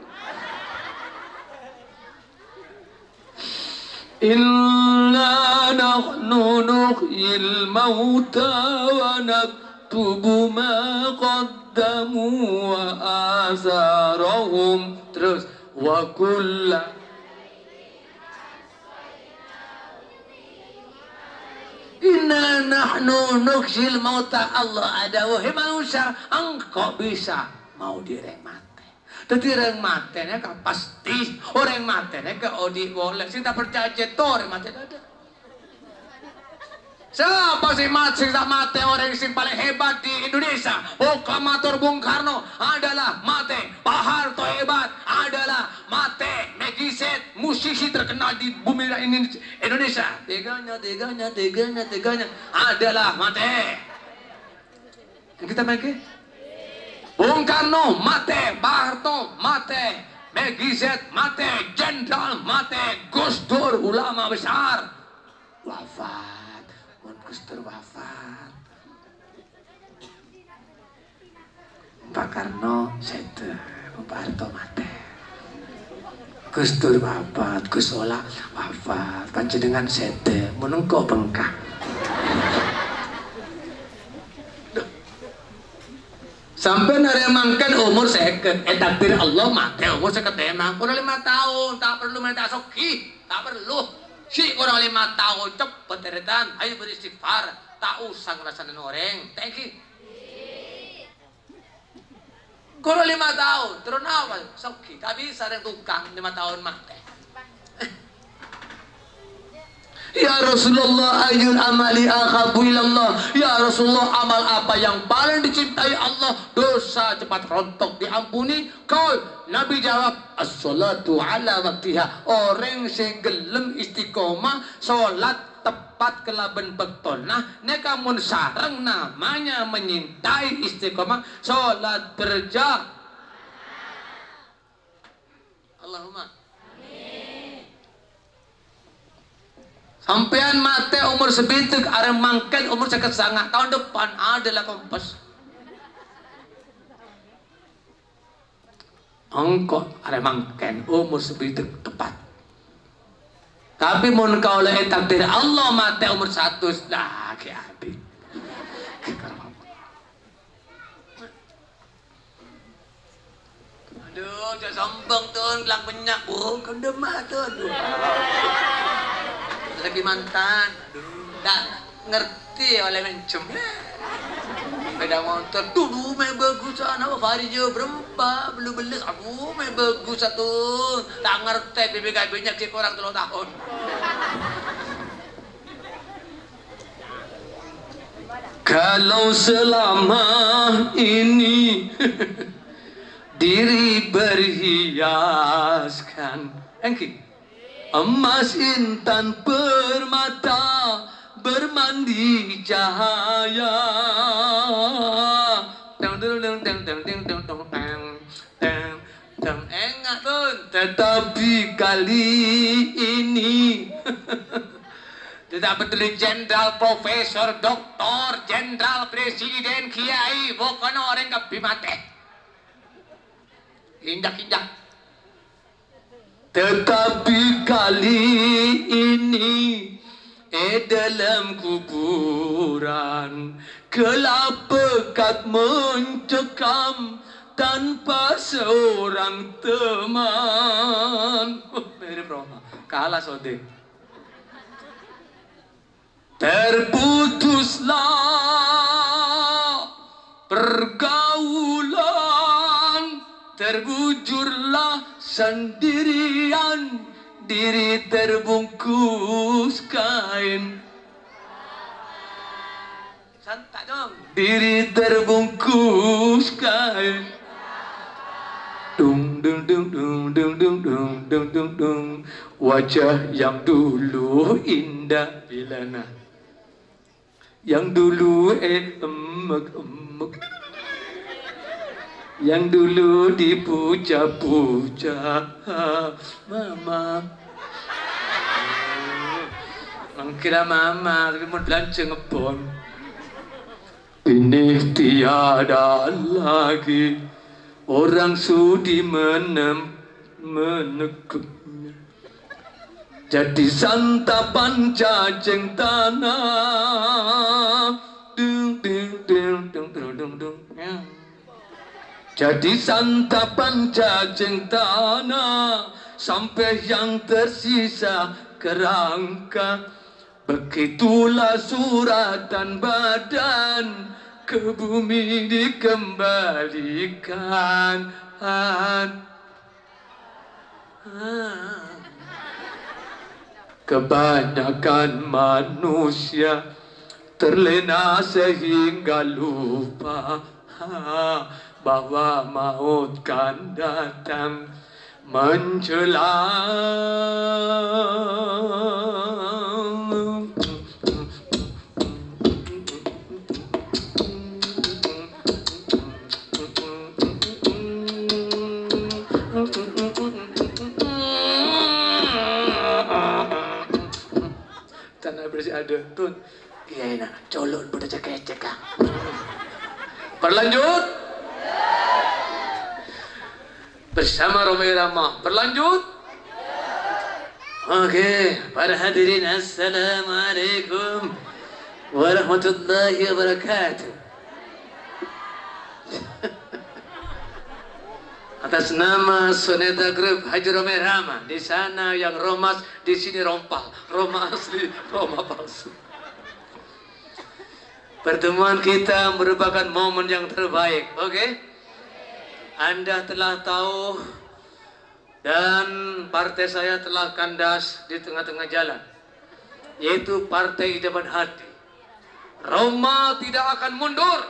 Inna nahnu nuhyil mauta wa naktubu ma qaddamu wa asarahum terus wa kulla Inna nahnu nukhsil mauta Allah ada wahai manusia engkau bisa mau direng mate tapi reng mate nya pasti orang mate nya ke Odi boleh sing tak percaya tore mate ada siapa sih mate tak mate orang sing paling hebat di Indonesia proklamator Bung Karno adalah mate Pak Harto hebat adalah mate Megizet musisi terkenal di bumi ini Indonesia teganya adalah mate yang kita make Bung Karno mate Pak Harto mate Megizet mate Jenderal mate Gus Dur ulama besar wafat Gus Dur wafat Pak Karno sete Pak Harto mate Gus Dur wafat Gus Ola wafat panjenengan sete menunggu bengkak sampai naremangkan umur seket takdir Allah mate umur seket emang kurang 5 tahun tak perlu minta soki tak perlu si kurang 5 tahun cepet teretan ayo beristighfar tak usah ngerasain orang thank you kurang 5 tahun terus apa soki tak bisa yang tukang 5 tahun mate Ya Rasulullah, ayul amali akhabu ilallah. Ya Rasulullah, amal apa yang paling dicintai Allah? Dosa cepat rontok diampuni. Kau Nabi jawab, as-salatu ala waktiha. Orang sing gelem istiqomah salat tepat kelaben bektona. Neka mun sareng namanya menyintai istiqomah salat berjamaah. Allahumma sampean mate umur sebitu, arep mangket umur 59 tahun depan adalah kompas. Engkau arep mangken umur sebitu tepat. Tapi mun kau oleh takdir Allah mate umur 100 lagi hati. Aduh, jangan sombong tuh, bilang banyak bu, kendemah tuh. Lagi mantan, tak ngerti oleh mencem. Beda motor, dulu main bagus anak Farija berempat, belum belis, aduh main bagus satu, tak ngerti BBKB-nya cek orang 3 tahun. Kalau selama ini diri berhiaskan, engki. Emas intan permata bermandi cahaya. Enggak tuh. Tetapi kali ini tidak peduli jenderal, profesor, doktor, jenderal, presiden, kiai, bukan orang kebimate. Injak-injak. Tetapi kali ini dalam kuburan gelap pekat mencekam tanpa seorang teman. Mirip Roma, kalah sode. Terputuslah pergaulan, terbujurlah sendirian, diri terbungkus kain. Santai dong. Diri terbungkus kain. Dung dung dung dung dung dung dung dung dung dung. Wajah yang dulu indah bilana, yang dulu emek-emek, yang dulu dipuja-puja mama. Mengkira mama tapi mau belanja ngebon. Ini tiada lagi orang sudi menekuknya, jadi santapan cacing tanah. Dung dung dung dung dung dung dung. Jadi santapan cacing tanah sampai yang tersisa kerangka. Begitulah suratan badan ke bumi dikembalikan. Kebanyakan manusia terlena sehingga lupa bahwa maut kan datang menjelang. Tanah bersih ada tuh. Iya enak, colok pada cekek kang. Berlanjut bersama Roma Irama. Berlanjut. Oke, para hadirin, assalamualaikum warahmatullahi wabarakatuh. Atas nama Soneta Group Haji Roma Irama, di sana yang romas, di sini rompal, Roma asli, Roma palsu. Pertemuan kita merupakan momen yang terbaik, oke? Anda telah tahu dan partai saya telah kandas di tengah-tengah jalan. yaitu Partai Idaman Hati. Roma tidak akan mundur.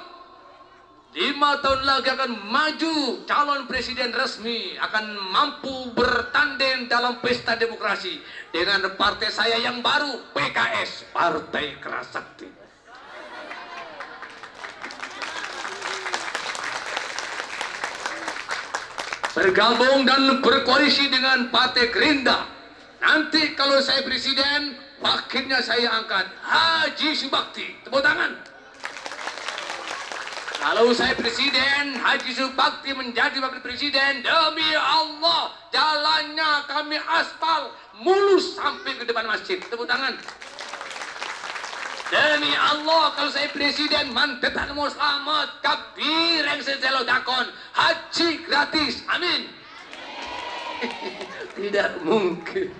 5 tahun lagi akan maju calon presiden resmi, akan mampu bertanding dalam pesta demokrasi dengan partai saya yang baru, PKS, Partai Kerasakti. Bergabung dan berkoalisi dengan Partai Gerindra. Nanti kalau saya presiden, wakilnya saya angkat Haji Subakti. Tepuk tangan. Kalau saya presiden, Haji Subakti menjadi wakil presiden, demi Allah jalannya kami aspal mulus sampai ke depan masjid. Tepuk tangan. Demi Allah kalau saya presiden, mantetan mau selamat kabir yang sejelo dakon haji gratis. Amin. Tidak mungkin.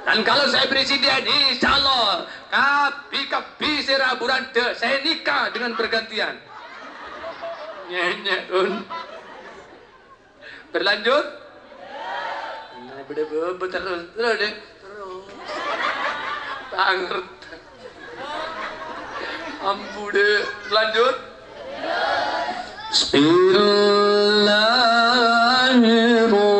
Dan kalau saya presiden, insya Allah kapi seraburan saya nikah dengan bergantian. Nyenyek berlanjut. Nah, terus deh. Tanger. Ampun deh. Lanjut. Bismillahirrahmanirrahim.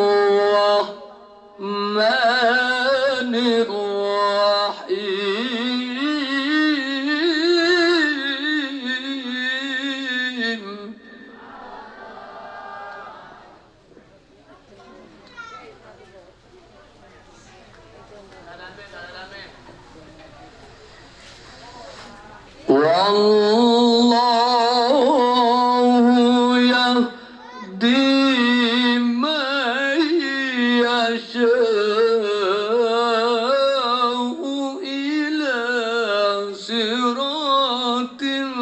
Wallahu yahdi man yasha'u ila siratil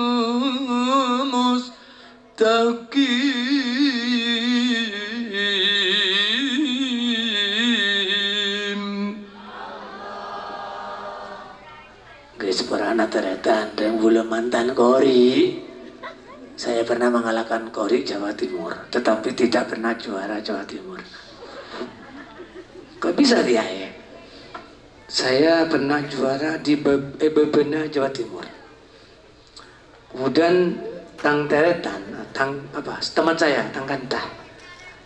mustaqim. Guys, para anak teretan dan bulu mantan Kori. Saya pernah mengalahkan Kori Jawa Timur, tetapi tidak pernah juara Jawa Timur. Kok bisa dia ya? Saya pernah juara di Bebena Jawa Timur. Kemudian tang teretan, teman saya, tang kantah.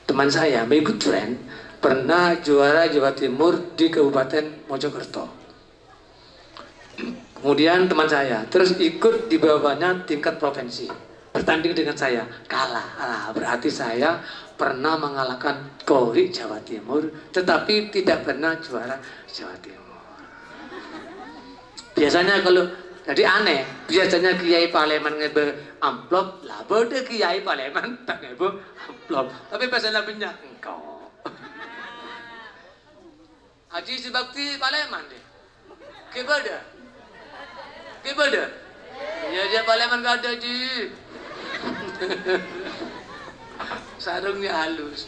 Teman saya, my good friend, pernah juara Jawa Timur di Kabupaten Mojokerto. Kemudian teman saya terus ikut di bawahnya tingkat provinsi, bertanding dengan saya, kalah. Berarti saya pernah mengalahkan Kori Jawa Timur, tetapi tidak pernah juara Jawa Timur. Biasanya kalau jadi aneh, biasanya Kiai Paleman ngebe amplop, lah bode Kiai Paleman tak ngebe amplop, tapi biasanya punya engkau. Haji Subakti Paleman deh, kebada. Gimana? Ya dia Paleman gak ada Ji. Sarungnya halus.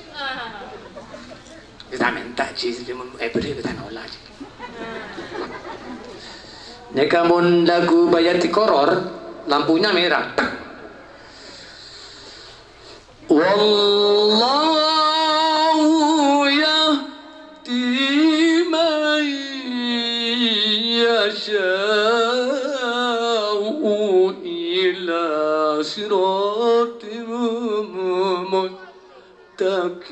Kita minta Ji, beri kita nolak. Neka mun lagu bayar tikoror, lampunya merah. Wallahu yahdi man yasha siratim mustaqim.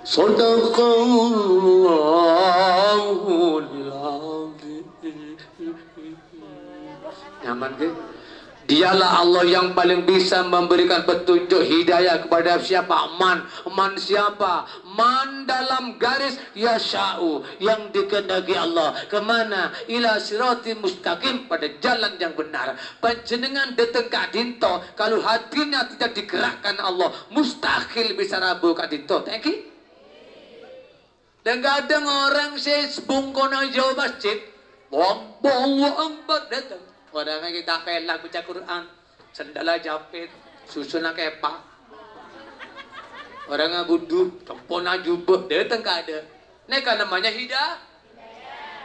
Sadaqallahul azim. Nyaman ke? Dialah Allah yang paling bisa memberikan petunjuk hidayah kepada siapa? Man siapa? Man dalam garis yasha'u, yang dikehendaki Allah. Kemana? Ila siratim mustaqim, pada jalan yang benar. Panjenengan datang ke dinto, kalau hatinya tidak digerakkan Allah, mustahil bisa rabu ke dinto. Thank you. Dan kadang orang sebungkona jauh masjid, Allahu Akbar datang. Orangnya kita pelak baca Quran, sendala japit, susunnya kepak. Orangnya budu, tempona jubah, datang ke ada. Ini kan namanya hidayah.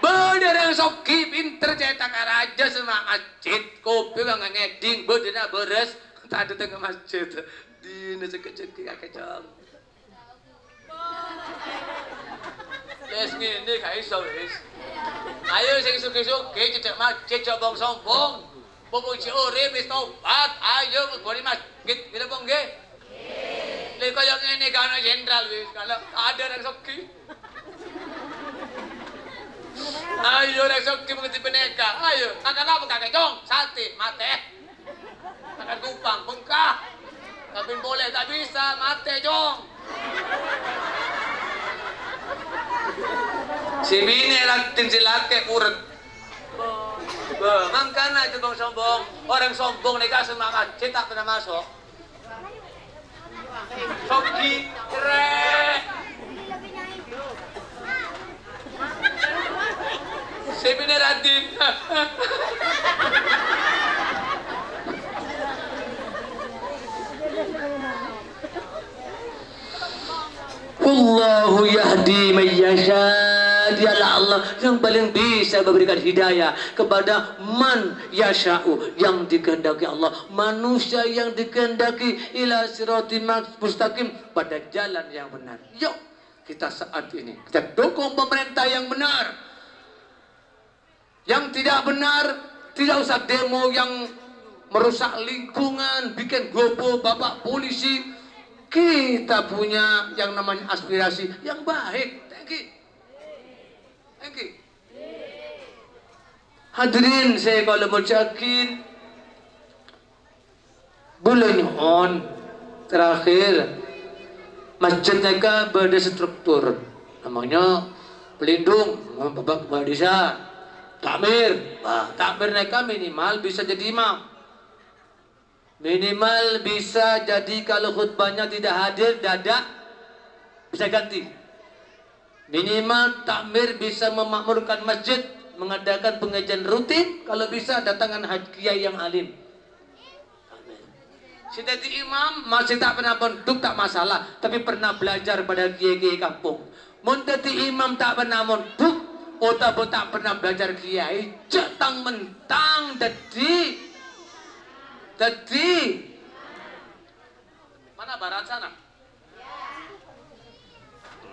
Bener yang soki, pinter cetak raja sama masjid, kopi yang ngeding, bener beres, tak datang ke masjid. Di nasi kecil kakek wis ngene gak iso wis. Ayo sing sugih-sugih cecek masjid coba sombong. Pupuji urip wis tobat, ayo nggone masjid ngene apa nggih? Nggih. Lek kaya ngene gak ono jenderal wis, kalau ada yang sugih. Ayo rek sugih mengerti peneka. Ayo, makan apa kakek cong? Sate, mate. Makan kupang, bengkah. Tapi boleh tak bisa, mate cong. Si bini latin si laki urut. Mangkana itu bang sombong. Orang sombong nih kasih makan, tak pernah masuk. Sogi, keren. Si bini latin. Wallahu yahdi man yasha. Dialah Allah yang paling bisa memberikan hidayah kepada man yasha'u, yang dikehendaki Allah, manusia yang dikehendaki ila siratim mustaqim, pada jalan yang benar. Yuk kita saat ini kita dukung pemerintah yang benar. Yang tidak benar tidak usah demo yang merusak lingkungan, bikin gopo bapak polisi. Kita punya yang namanya aspirasi yang baik. Thank you. Hadirin, saya kalau mau yakin boleh nyohon terakhir masjidnya kan berstruktur namanya pelindung babak desa takmir. Takmir mereka minimal bisa jadi imam, minimal bisa jadi kalau khutbahnya tidak hadir dadak bisa ganti. Minimal takmir bisa memakmurkan masjid, mengadakan pengajian rutin, kalau bisa datangkan kiai yang alim. Si jadi imam masih tak pernah mondok tak masalah, tapi pernah belajar pada kiai-kiai kampung. Mun jadi imam tak pernah mondok, atau tak pernah belajar kiai, jatang mentang jadi mana barat sana?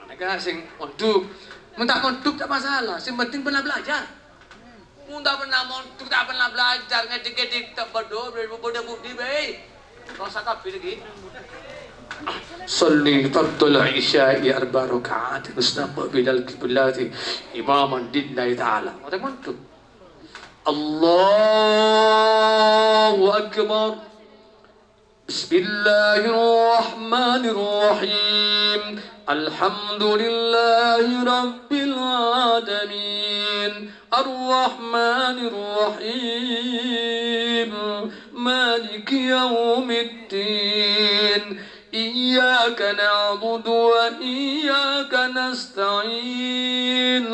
Mereka sing mondok, tak mondok tak masalah, sing penting pernah belajar. Tak pernah mondok, tak pernah belajar, ngedik-ngedik tak berdoa, berdoa budi baik. Kalau sakap lagi. Salli fardul isya'i arba rakaat mustaqbil al-qiblati imaman lillahi ta'ala. Ada mondok. Allahu akbar. Bismillahirrahmanirrahim. Alhamdulillahi rabbil alamin. Ar-Rahmanir-Rahim. Maliki yaumiddin. Iyyaka na'budu wa iyyaka nasta'in.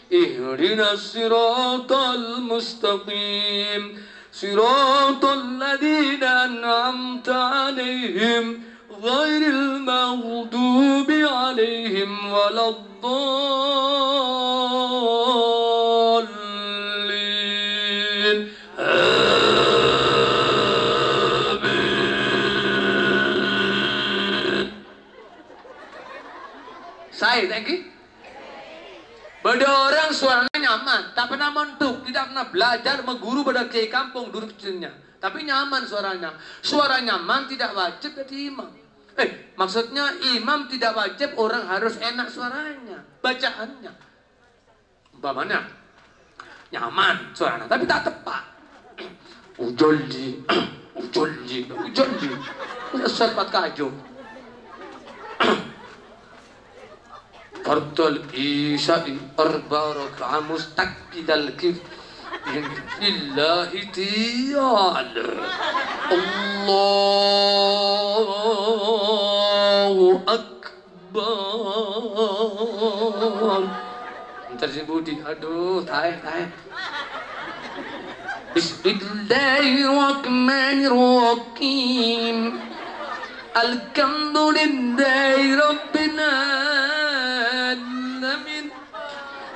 Ihdinas siratal mustaqim. Siratal ladzina an'amta 'alaihim ghairil maghdubi 'alaihim waladdallin. Amin. Saya thank you. Beda orang suaranya nyaman, tak pernah mondok, tidak pernah belajar mengguru pada kiai kampung duduk kecilnya, tapi nyaman suaranya. Suara nyaman tidak wajib jadi imam. Maksudnya imam tidak wajib orang harus enak suaranya, bacaannya. Umpamanya nyaman suaranya, tapi tak tepat. Ujolji, Ustaz Pat Kajo. Fardul isya'i arba rakaat mustaqbilal lillahi ta'ala. Allahu akbar. Entar si Budi, aduh, taeh. Bismillahirrahmanirrahim. Alhamdulillahi rabbil alamin.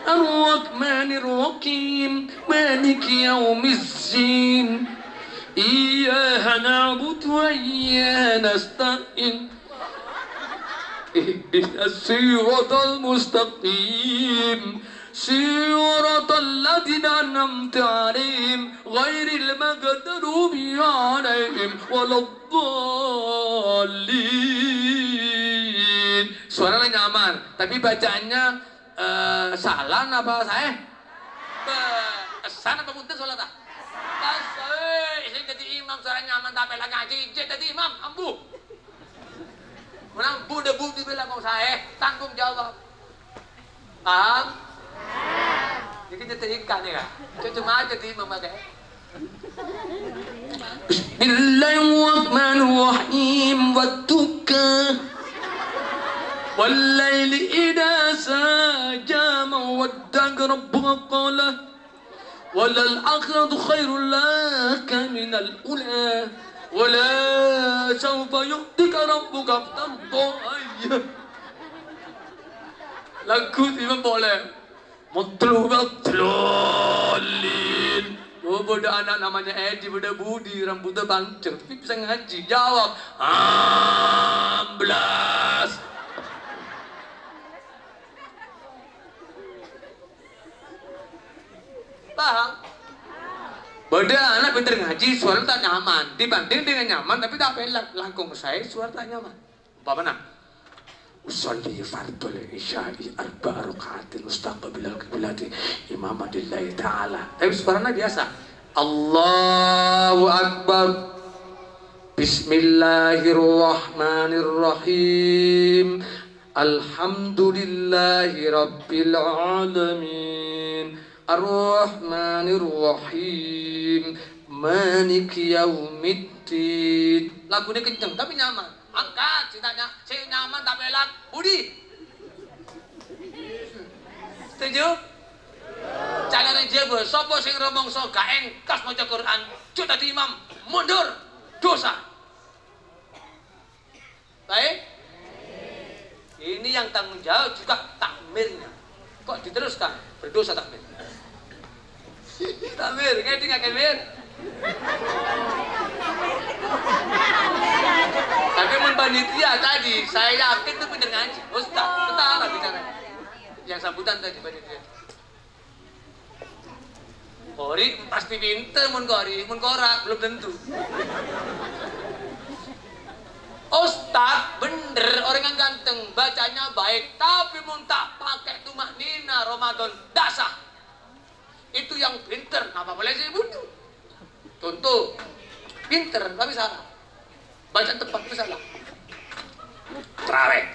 Ar-Rahmanir-Rahim. Maliki yaumiddin. Iyyaka na'budu wa iyyaka nasta'in. ihdinas siratal mustaqim siratal ladzina an'amta 'alaihim ghairil maghdubi 'alaihim waladdallin. Suaranya nyaman, tapi bacaannya salah apa saya? Kesan apa punten salat ah? Sing jadi imam suara nyaman tapi lagi ngaji jadi imam ambu. Menang debu di belakang saya tanggung jawab. Paham? Jadi kita ikan ya. Cuma jadi imam aja. Bismillahirrahmanirrahim wattuqa wal-laili idza saja ma waddaka rabbuka qala walal akhiratu khairul laka minal ula wala sawfa yu'tika rabbuka fatarda. Lagu imam boleh Mutlulin. Oh, bodoh anak namanya Edi, bodoh Budi, rambutnya pancung, tapi bisa ngaji. Jawab 16. Paham? Bodoh anak pintar ngaji, suara tak nyaman. Dibanding dengan nyaman, tapi tak pelak. Langkung saya, suara tak nyaman. Apa mana? Usolli fardul isya'i arba'a raka'atin mustaqbilal qiblati imaman lillahi ta'ala. Tapi suaranya biasa. Allahu Akbar. Bismillahirrahmanirrahim. Alhamdulillahi rabbil alamin. Ar-Rahmanir-Rahim. Maliki yaumiddin. Lagunya kenceng tapi nyaman. Angkat cintanya, si nyaman tak belak. Budi. Setuju? Jangan jebol. Sopo sing ngomong so gak engkas maca Quran, cuk tadi imam mundur dosa. Baik? Ini yang tanggung jawab juga takmirnya. Kok diteruskan? Berdosa takmir. Takmir, ngerti gak takmir? Tapi mun panitia tadi, saya yakin itu bener ngaji. Ustaz, betapa bicara. Yang sambutan tadi panitia. Kori pasti pinter mun kori, mun korak belum tentu. Ustaz bener orang yang ganteng, bacanya baik, tapi mun tak pakai tumak nina Ramadan dasar. Itu yang pinter, apa boleh sih bunuh? Contoh, pinter tapi salah. Baca tepat tapi salah. Terawih.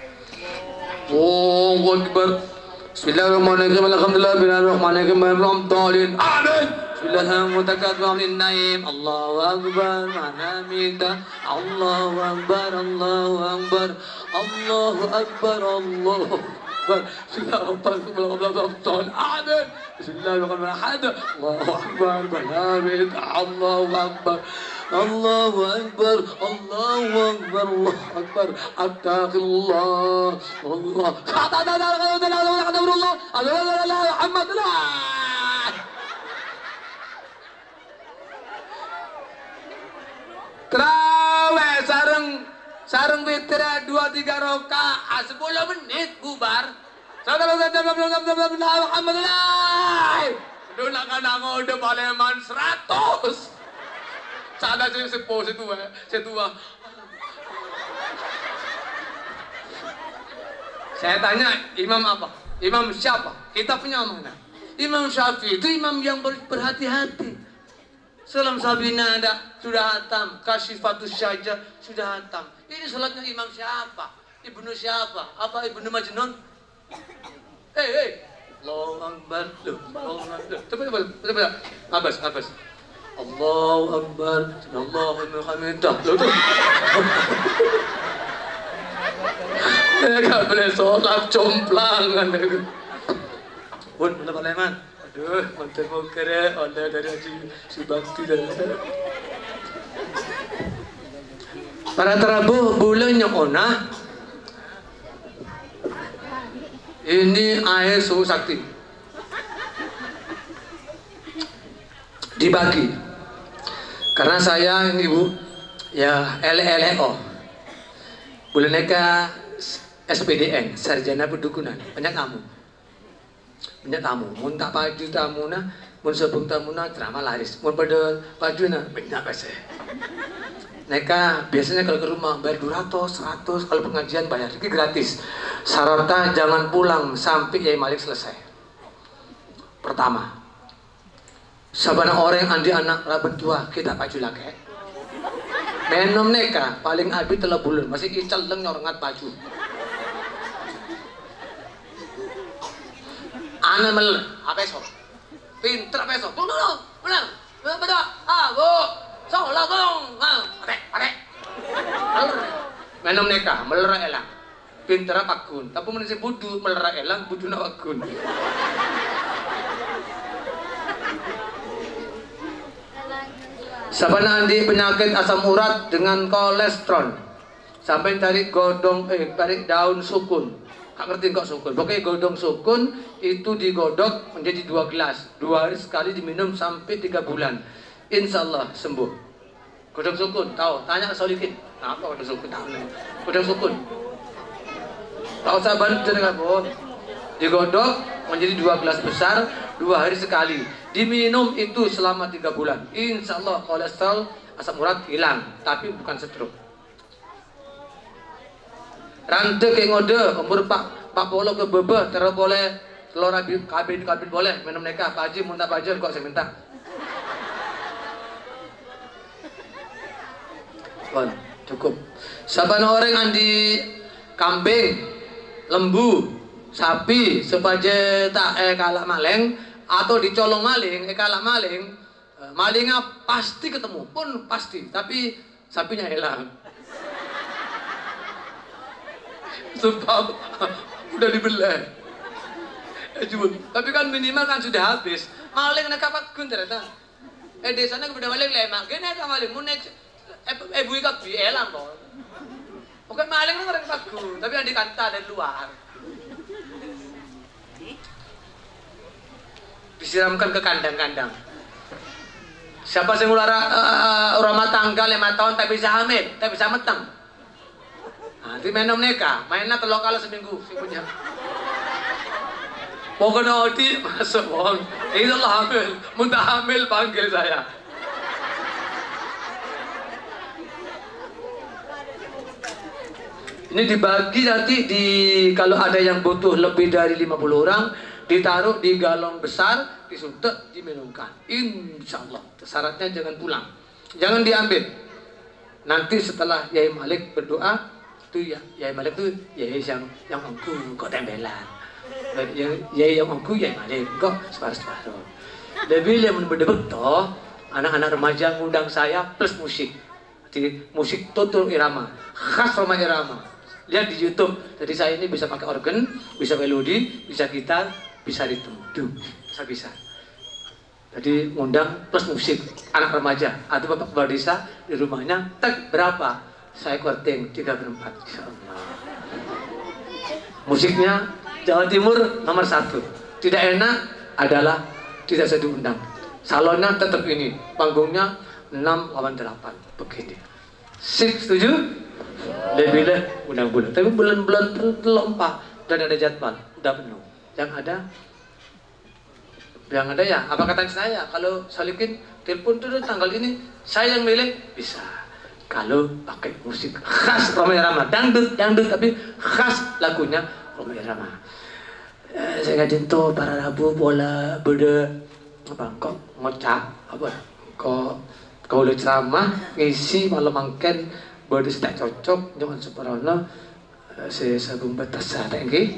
Allahu Akbar. Bismillahirrahmanirrahim. Alhamdulillahirrahmanirrahim. Amin. Bismillahirrahmanirrahim. Naim. Allahu Akbar. Manamita. Allahu Akbar. Allahu Akbar. Allahu Akbar. Allahu Akbar. Bismillahirrahmanirrahim. Amin. Bismillahirrahmanirrahim. Allahu Akbar. Manamita. Allahu Akbar. Allahu Akbar, Allahu Akbar, Allahu Akbar, Astaghfirullah, Allah. Terawih sareng witir 2-3 rakaat 10 menit bubar. Alhamdulillah. Dulu kan aku udah paleman 100. Sana sih sepuh setua. Saya tanya imam apa? Imam siapa? Kita punya mana? Imam Syafi'i itu imam yang berhati-hati. Salam Sabina ada sudah hatam, Kasyifatus Syaja sudah hatam. Ini salatnya imam siapa? Ibnu siapa? Apa Ibnu Majnun? Allahu Akbar. Coba. Abbas. Allahu Akbar, Allahu Hamidah. Enggak boleh sholat complangan. Pun mana Pak Leman? Aduh, mantan mau kere, ada dari Haji Subakti dah. Para terabuh bulannya ona. Ini air suhu sakti. Dibagi. Karena saya ini Bu, ya LLO. Bulan neka SPDN, sarjana pendukunan, banyak tamu. Banyak tamu, mun tak paju tamu na, mun sebung tamu na drama laris, mun pada paju na banyak pese. Mereka biasanya kalau ke rumah bayar 200, 100, kalau pengajian bayar, ini gratis. Syaratnya jangan pulang sampai Yai Malik selesai. Pertama, sabana orang andi anak rabat tua kita paju lagi. Menom neka paling abi telah bulan masih ical leng nyorengat paju. Anak mel, apa esok? Pinter apa esok? Tunggu, pulang, betul, bu, so langsung, pare. Menom neka, melera elang, pinter apa kun? Tapi manusia budu, melera elang, budu nak kun. Sabana andi penyakit asam urat dengan kolesterol, sampai tarik tarik daun sukun. Gak ngerti kok sukun. Pokoknya godong sukun itu digodok menjadi 2 gelas. 2 hari sekali diminum sampai 3 bulan. Insya Allah sembuh. Godong sukun, tahu? Tanya ke Solikin. Apa godong sukun? Tahu nih. Godong sukun. Tak usah bantu dengan bohong. Digodok menjadi 2 gelas besar, 2 hari sekali. Diminum itu selama 3 bulan. Insya Allah kolesterol, asam urat hilang. Tapi bukan stroke. Rante ke ngode umur pak polo ke bebe terus boleh telur kabin boleh minum neka Pak Haji muntah Pak Haji kok saya minta. Bon, cukup. Sabana orang andi kambing, lembu, sapi supaya tak kalah maling atau dicolong maling, kalah maling, malingnya pasti ketemu pun pasti, tapi sapinya hilang. Sumpah udah dibelah. Tapi kan minimal kan sudah habis. Maling nak apa kun ternyata. Desanya kepada maling lemah. Gini kan maling mun ibu ikat bielang kok. Bukan maling kan orang pagun, tapi yang dikanta dari luar. Disiramkan ke kandang-kandang. Siapa yang rumah tangga 5 tahun tak bisa hamil, tak bisa meteng. Nanti minum neka, mainnya telok kali seminggu si punya. Pokoknya odi masuk bang, itulah hamil, muntah hamil panggil saya. Ini dibagi nanti kalau ada yang butuh lebih dari 50 orang, ditaruh di galon besar, disuntik, diminumkan. Insya Allah, syaratnya jangan pulang, jangan diambil. Nanti setelah Yai Malik berdoa. Itu ya, Yai Malik itu Yai yang engku kok tembelan. Yai yang engku Yai Malik kok separuh-separuh. Lebih yang berdebek toh, anak-anak remaja ngundang saya plus musik. Jadi musik tutur irama, khas Roma Irama. Lihat di YouTube. Jadi saya ini bisa pakai organ, bisa melodi, bisa gitar, bisa ritme. Bisa. Jadi ngundang plus musik anak remaja atau bapak kepala desa di rumahnya. Tak berapa? Saya korting 3/4. Insyaallah. Musiknya Jawa Timur nomor 1. Tidak enak adalah tidak saya diundang. Salonnya tetap ini, panggungnya 6 lawan 8 begini. Sip, setuju? Lebih undang-undang. Tapi bulan-bulan terlompat dan ada jadwal, udah penuh. Yang ada ya. Apa kata saya? Kalau Solikin telepon tuh tanggal ini, saya yang milih bisa. Kalau pakai musik khas Roma Irama, dangdut tapi khas lagunya Roma Irama. Saya ngajin tuh para rabu bola beda apa kok ngocak apa kok kau lu ceramah ngisi malam mangken beda tak cocok jangan separono saya sabung batas ada nggih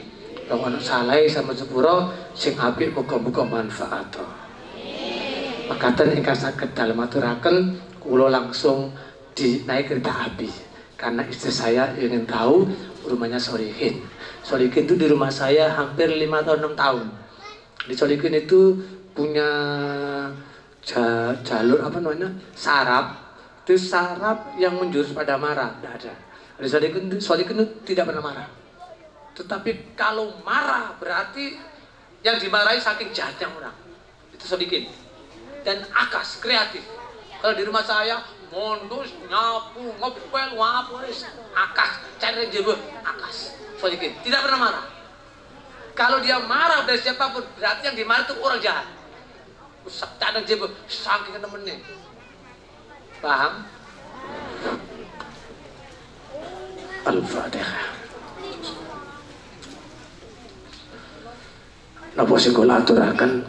kalau anak saleh sama sepuro sing apik muga-muga manfaat. Makatan ingkang saged dalem aturaken kula langsung naik kereta api karena istri saya ingin tahu rumahnya Solikin. Solikin itu di rumah saya hampir 5 tahun 6 tahun. Di Solikin itu punya jalur apa namanya saraf. Itu saraf yang menjurus pada marah, tidak ada. Di Solikin itu tidak pernah marah. Tetapi kalau marah berarti yang dimarahi saking jahatnya orang. Itu Solikin. Dan akas kreatif. Kalau di rumah saya mondus, nyapu, ngepel, wapus, akas, cari jebuk, akas. Sodikin, tidak pernah marah. Kalau dia marah dari siapapun, berarti yang dimarah itu orang jahat. Usap cadang jebol, saking temennya. Paham? Al-Fatihah. Napa sing kula aturaken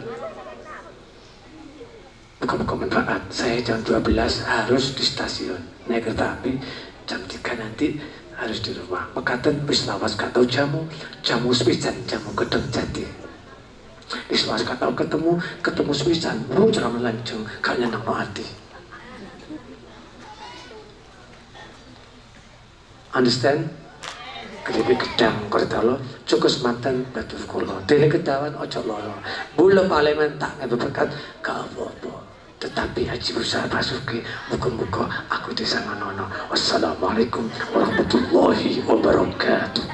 buka-buka manfaat. Saya jam 12 harus di stasiun naik kereta api, jam 3 nanti harus di rumah. Mekaten wis lawas gak tau jamu sepisan jamu gedeng jati. Wis lawas gak tau ketemu sepisan muncul lancung gak nyenengno ati. Understand? Kedhe gedang kertalo cukup mantan batu kula. Dene kedawan ojo loro. Mula parlemen tak ngeberkat gak apa-apa. Tetapi Haji Besar Basuki muga-muga aku disanganono. Wassalamualaikum warahmatullahi wabarakatuh.